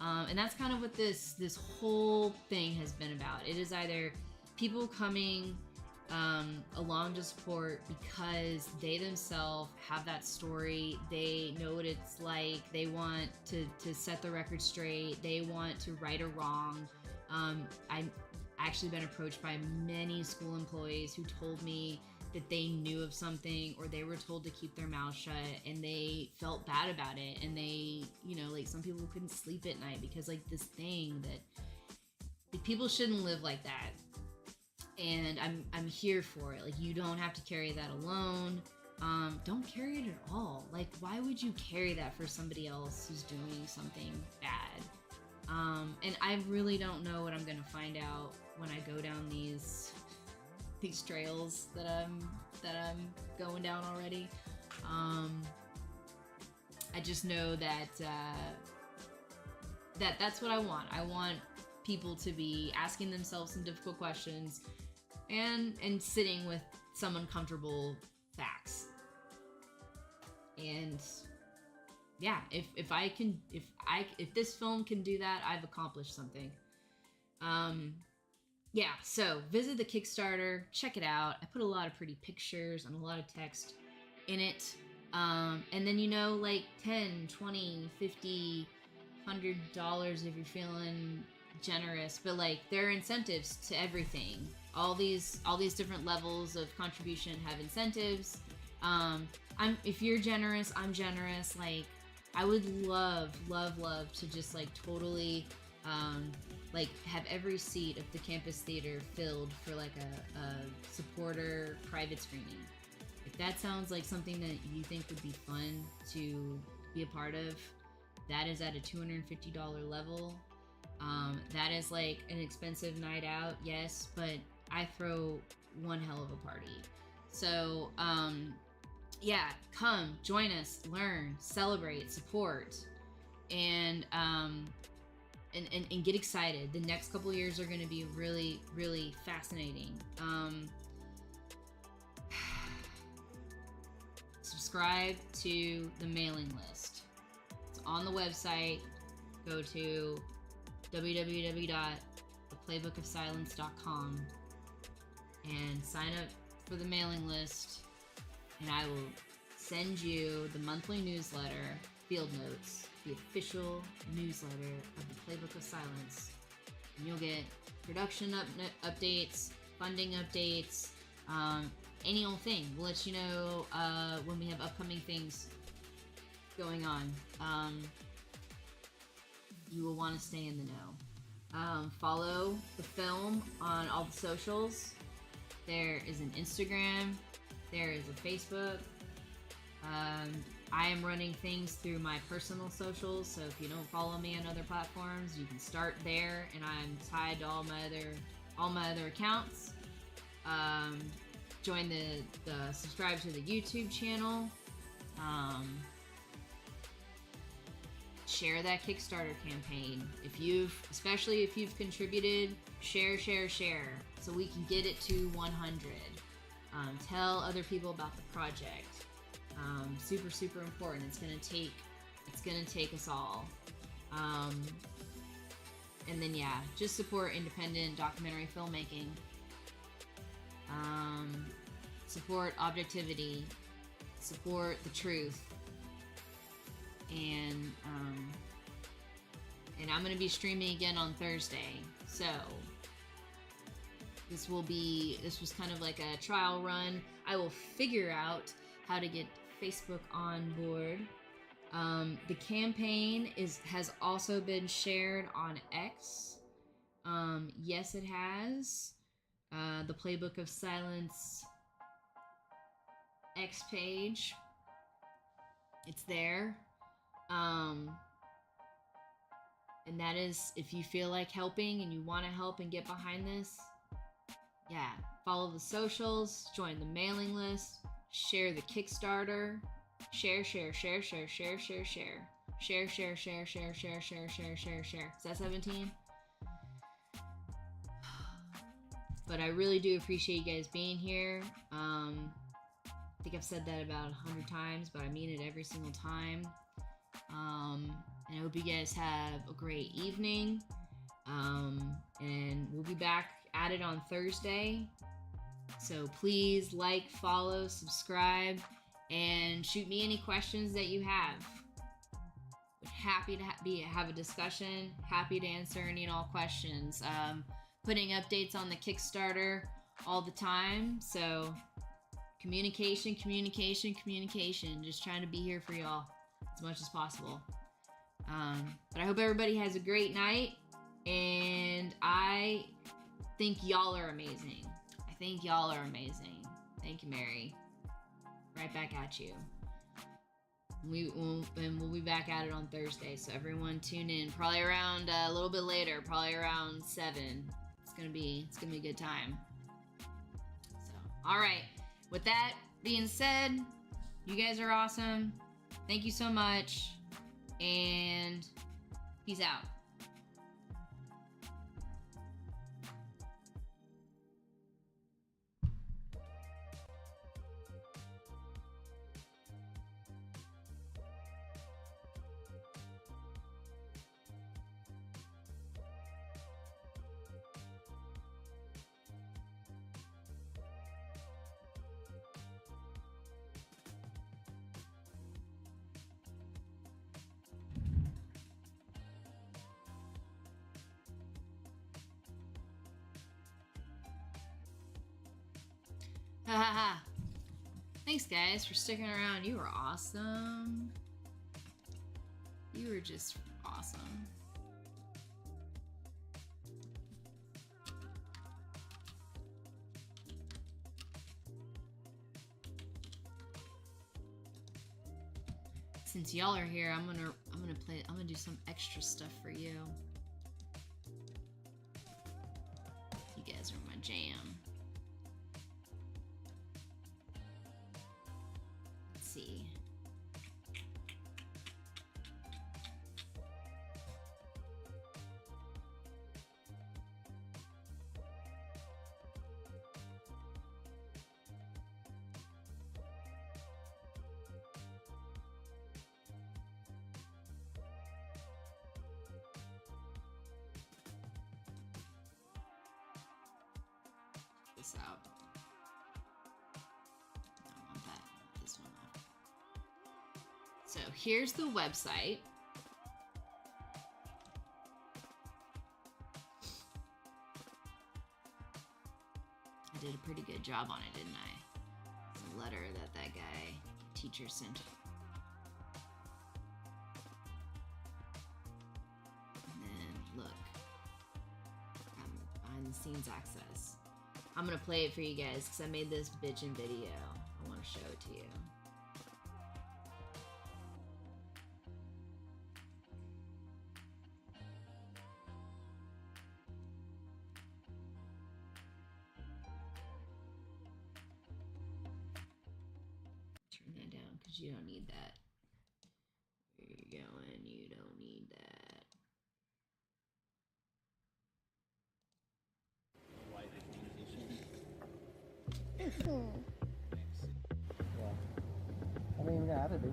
And that's kind of what this whole thing has been about. It is either people coming along to support because they themselves have that story, they know what it's like, they want to set the record straight, they want to right a wrong. I've actually been approached by many school employees who told me that they knew of something, or they were told to keep their mouth shut and they felt bad about it, and they, like some people couldn't sleep at night because like this thing that people shouldn't live like that. and I'm here for it. Like, you don't have to carry that alone. Don't carry it at all. Like, why would you carry that for somebody else who's doing something bad? And I really don't know what I'm gonna find out when I go down these trails that I'm going down already. I just know that that's what I want. I want people to be asking themselves some difficult questions and sitting with some uncomfortable facts. And yeah, if this film can do that, I've accomplished something. Yeah, so visit the Kickstarter, check it out. I put a lot of pretty pictures and a lot of text in it. And then, like 10, 20, 50, $100 if you're feeling generous, but like there are incentives to everything. All these different levels of contribution have incentives. If you're generous, I'm generous. Like, I would love to just like totally like have every seat of the campus theater filled for like a supporter private screening. If that sounds like something that you think would be fun to be a part of, that is at a $250 level. That is like an expensive night out, yes, but I throw one hell of a party. So, yeah, come, join us, learn, celebrate, support, and get excited. The next couple years are going to be really, really fascinating. Subscribe to the mailing list. It's on the website. Go to www.theplaybookofsilence.com and sign up for the mailing list, and I will send you the monthly newsletter, Field Notes, the official newsletter of the Playbook of Silence. And you'll get production updates, funding updates, any old thing. We'll let you know when we have upcoming things going on. You will want to stay in the know. Follow the film on all the socials. There is an Instagram. There is a Facebook. I am running things through my personal socials, so if you don't follow me on other platforms, you can start there, and I'm tied to all my other accounts. Join the subscribe to the YouTube channel. Share that Kickstarter campaign. Especially if you've contributed, share, so we can get it to 100. Tell other people about the project. Super important. It's gonna take us all. And then yeah, just support independent documentary filmmaking. Support objectivity. Support the truth. And I'm gonna be streaming again on Thursday. So this was kind of like a trial run. I will figure out how to get Facebook on board. The campaign has also been shared on X. Yes, it has. The Playbook of Silence X page. It's there. And that is, if you feel like helping and you want to help and get behind this, yeah, follow the socials, join the mailing list, share the Kickstarter, share. Is that 17? But I really do appreciate you guys being here. I think I've said that about 100 times, but I mean it every single time. And I hope you guys have a great evening. And we'll be back at it on Thursday. So please like, follow, subscribe, and shoot me any questions that you have. Happy to have a discussion. Happy to answer any and all questions. Putting updates on the Kickstarter all the time. So communication. Just trying to be here for y'all as much as possible. But I hope everybody has a great night, and I think y'all are amazing. think y'all are amazing. Thank you, Mary. Right back at you. We'll be back at it on Thursday, so everyone tune in. Probably around a little bit later, probably around 7. It's gonna be a good time. So, all right. With that being said, you guys are awesome. Thank you so much, and peace out. Thanks, guys, for sticking around. You were awesome. You were just awesome. Since y'all are here, I'm gonna do some extra stuff for you. You guys are my jam. See. This out. I want that. This one off. So here's the website. I did a pretty good job on it, didn't I? It's a letter that guy, teacher, sent. And then look, behind the scenes access. I'm gonna play it for you guys because I made this bitchin' video. I want to show it to you. Turn that down because you don't need that. Where you going? You don't need that. Yeah. I mean, we got to do.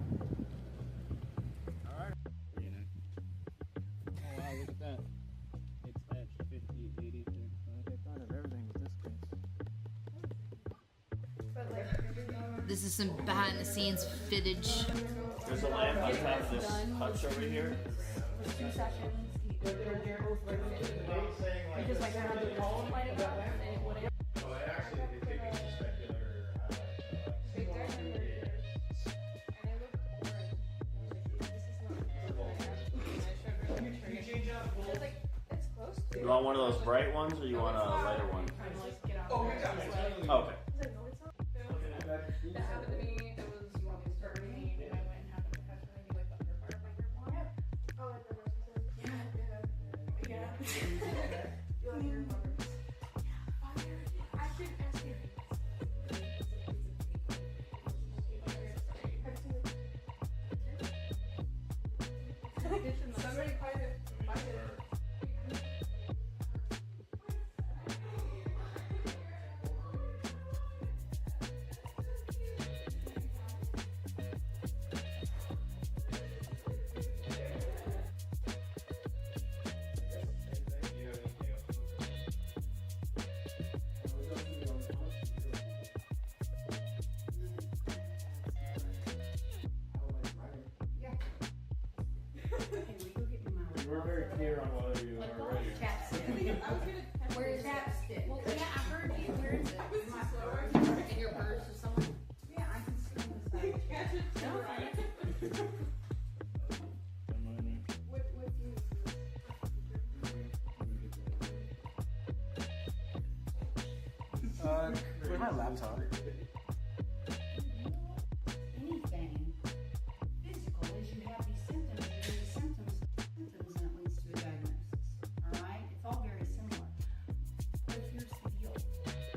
Alright. Oh wow, look at that. It's etched 50, 80, 35. They thought of everything with this case. This is some behind the scenes footage. There's a lamp on top of this hutch over here. With 2 sessions, they're both very good. He just like had the wall lighting up and it wouldn't. You want one of those bright ones or you want a lighter one? Oh, okay. That happened to me. It was when I was starting and I went and happened to catch maybe like the underfire one. Oh, like the nurse said. Yeah. You like your mother? I should ask you. Somebody find it. Find it. We're very clear on whether you are ready. Where is chapstick? Well, yeah, I heard you. Where is it? In your purse or somewhere? Yeah, I can see on the side. Catch it. No, with you. Get my laptop. Anything physical is you have these symptoms, and these symptoms, and it leads to a diagnosis. All right? It's all very similar. But here's the deal.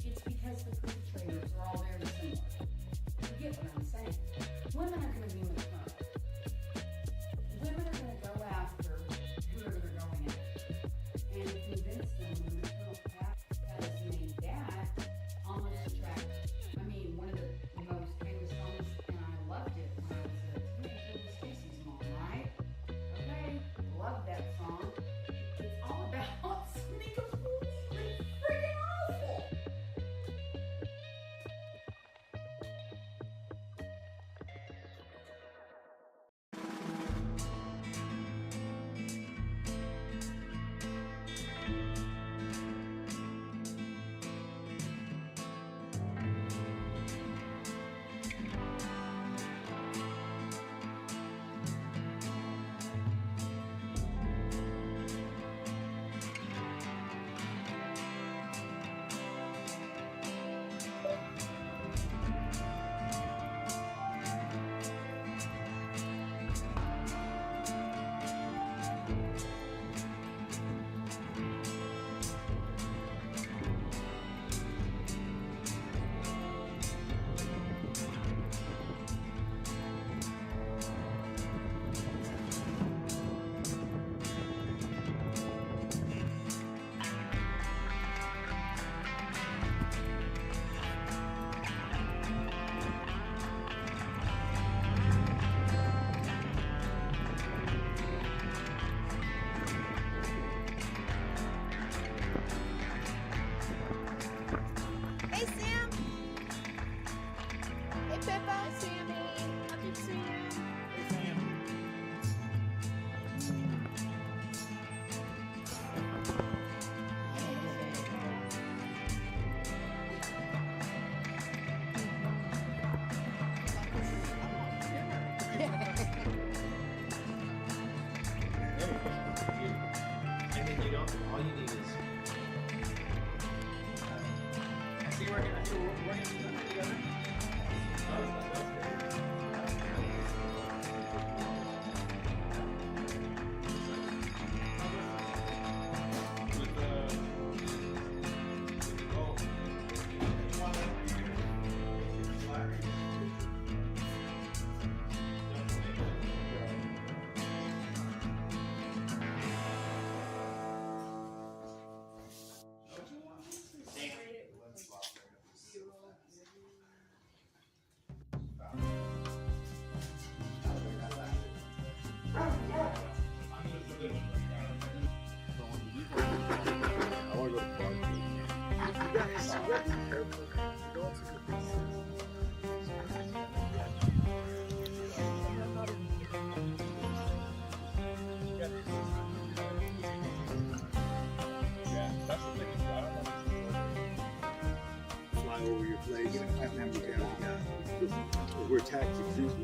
It's because the perpetrators are all very similar. You get what I'm saying? Women are going to be maternal. Women are going to go after whoever they're going after and convince them the maternal capacity has made that almost attractive. I mean, one of the most famous songs, and I loved it when I was a teenager, was Casey's Mom, right? Okay, loved that song. It's all about something completely freaking awful. Hey, Sam. Hey, Pippa. Sammy. Love you, Sam. And then you don't, all you need is. I see we're gonna do that together. I want to go to the park. You guys have to be careful. You don't see the big Yeah, that's the thing. I don't know. Fly over your place and have them down. We're tax exempt,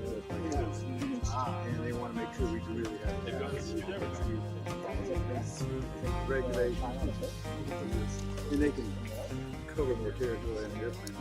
and they want to make sure we really have regulations, and they can cover more territory than airplane.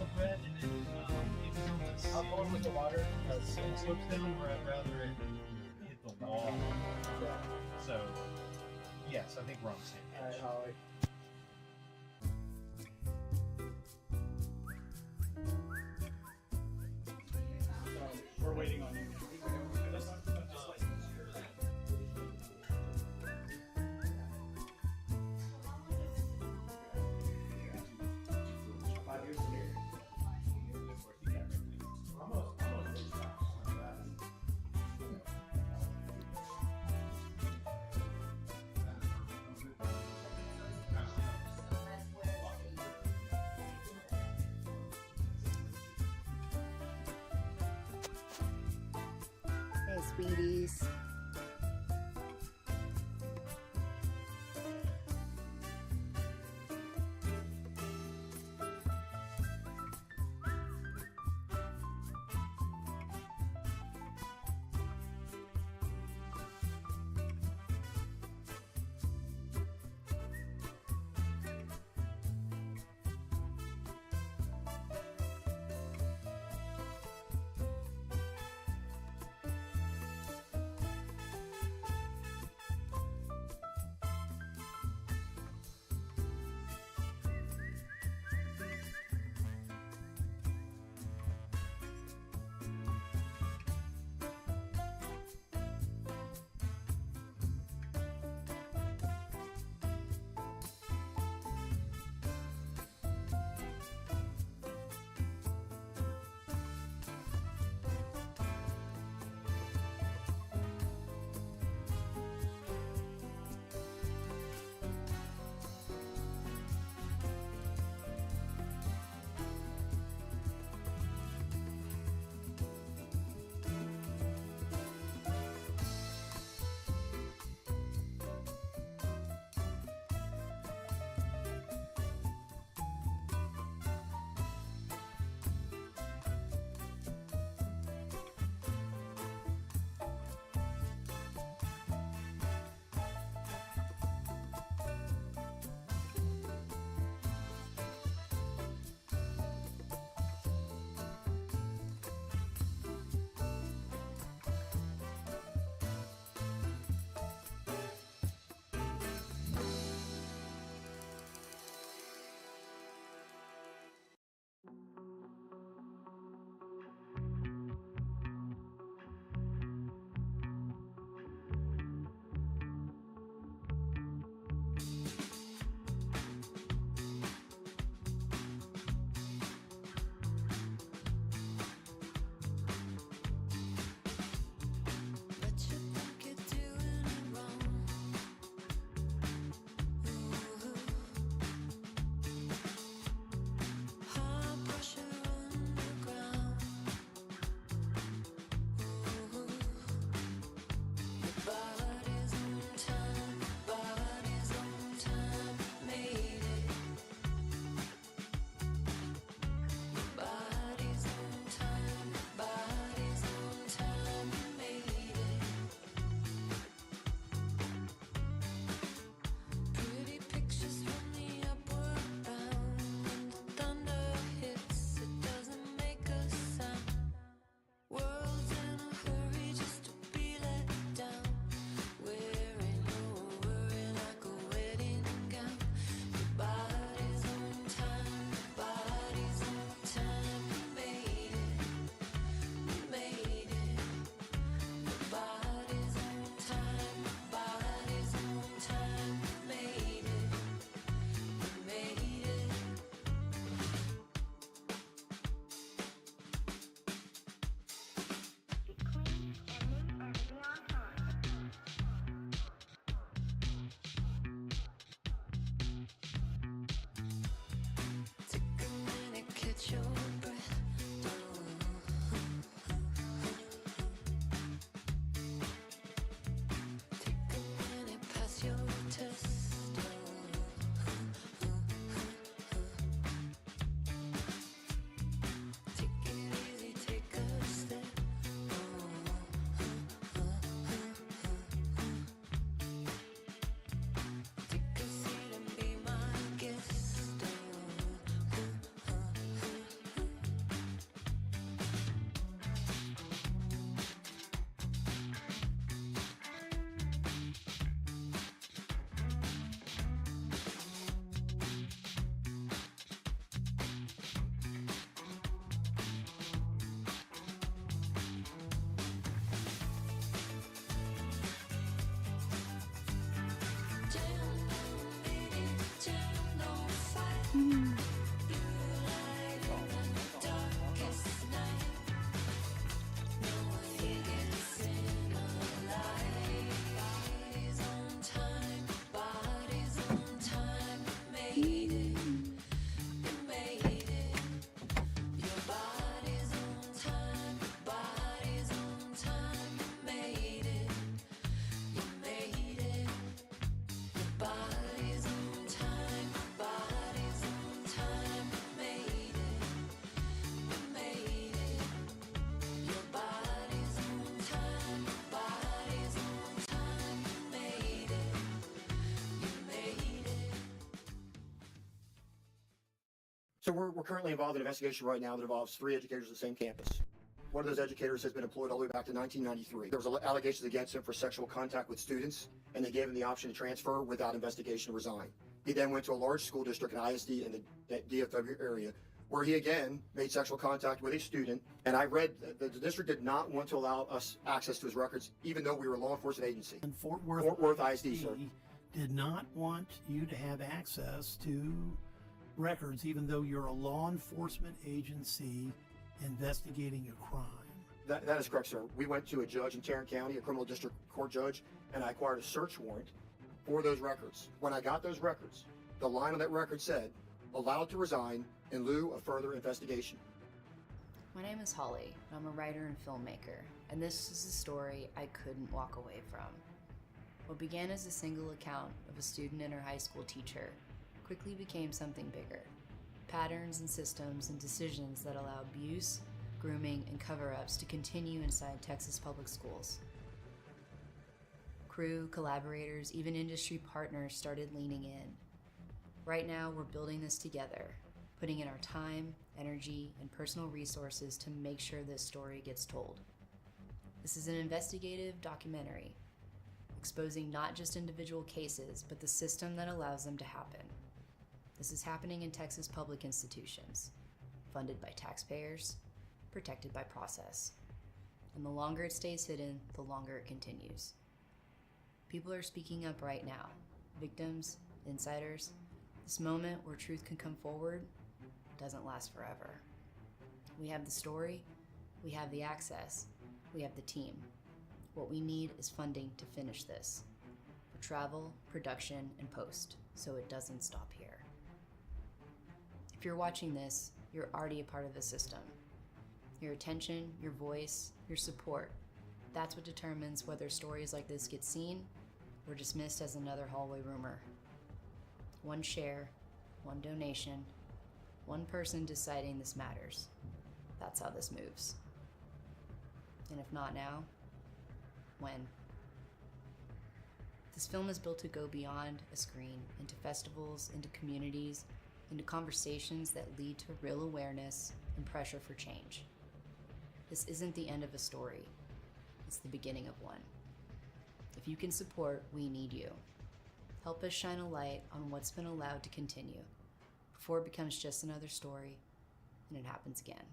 the bread, and then if you don't see I'm going with the water because it slopes down, where I'd rather it hit the wall. So, yes, I think we're on the same page. Holly. We're waiting on you. Hey, sweeties. So we're currently involved in an investigation right now that involves 3 educators at the same campus. One of those educators has been employed all the way back to 1993. There was allegations against him for sexual contact with students, and they gave him the option to transfer without investigation or resign. He then went to a large school district, an ISD in the DFW area, where he again made sexual contact with a student. And I read that the district did not want to allow us access to his records, even though we were a law enforcement agency. And Fort Worth ISD, sir. did not want you to have access to records, even though you're a law enforcement agency investigating a crime. That is correct, sir. We went to a judge in Tarrant County, a criminal district court judge, and I acquired a search warrant for those records. When I got those records, the line on that record said, allowed to resign in lieu of further investigation. My name is Holly, and I'm a writer and filmmaker, and this is a story I couldn't walk away from. What began as a single account of a student and her high school teacher quickly became something bigger. Patterns and systems and decisions that allow abuse, grooming, and cover-ups to continue inside Texas public schools. Crew, collaborators, even industry partners started leaning in. Right now, we're building this together, putting in our time, energy, and personal resources to make sure this story gets told. This is an investigative documentary, exposing not just individual cases, but the system that allows them to happen. This is happening in Texas public institutions, funded by taxpayers, protected by process. And the longer it stays hidden, the longer it continues. People are speaking up right now. Victims, insiders. This moment where truth can come forward doesn't last forever. We have the story, we have the access, we have the team. What we need is funding to finish this. For travel, production, and post, so it doesn't stop here. If you're watching this, you're already a part of the system. Your attention, your voice, your support, that's what determines whether stories like this get seen or dismissed as another hallway rumor. One share, one donation, one person deciding this matters. That's how this moves. And if not now, when? This film is built to go beyond a screen, into festivals, into communities, into conversations that lead to real awareness and pressure for change. This isn't the end of a story. It's the beginning of one. If you can support, we need you. Help us shine a light on what's been allowed to continue before it becomes just another story and it happens again.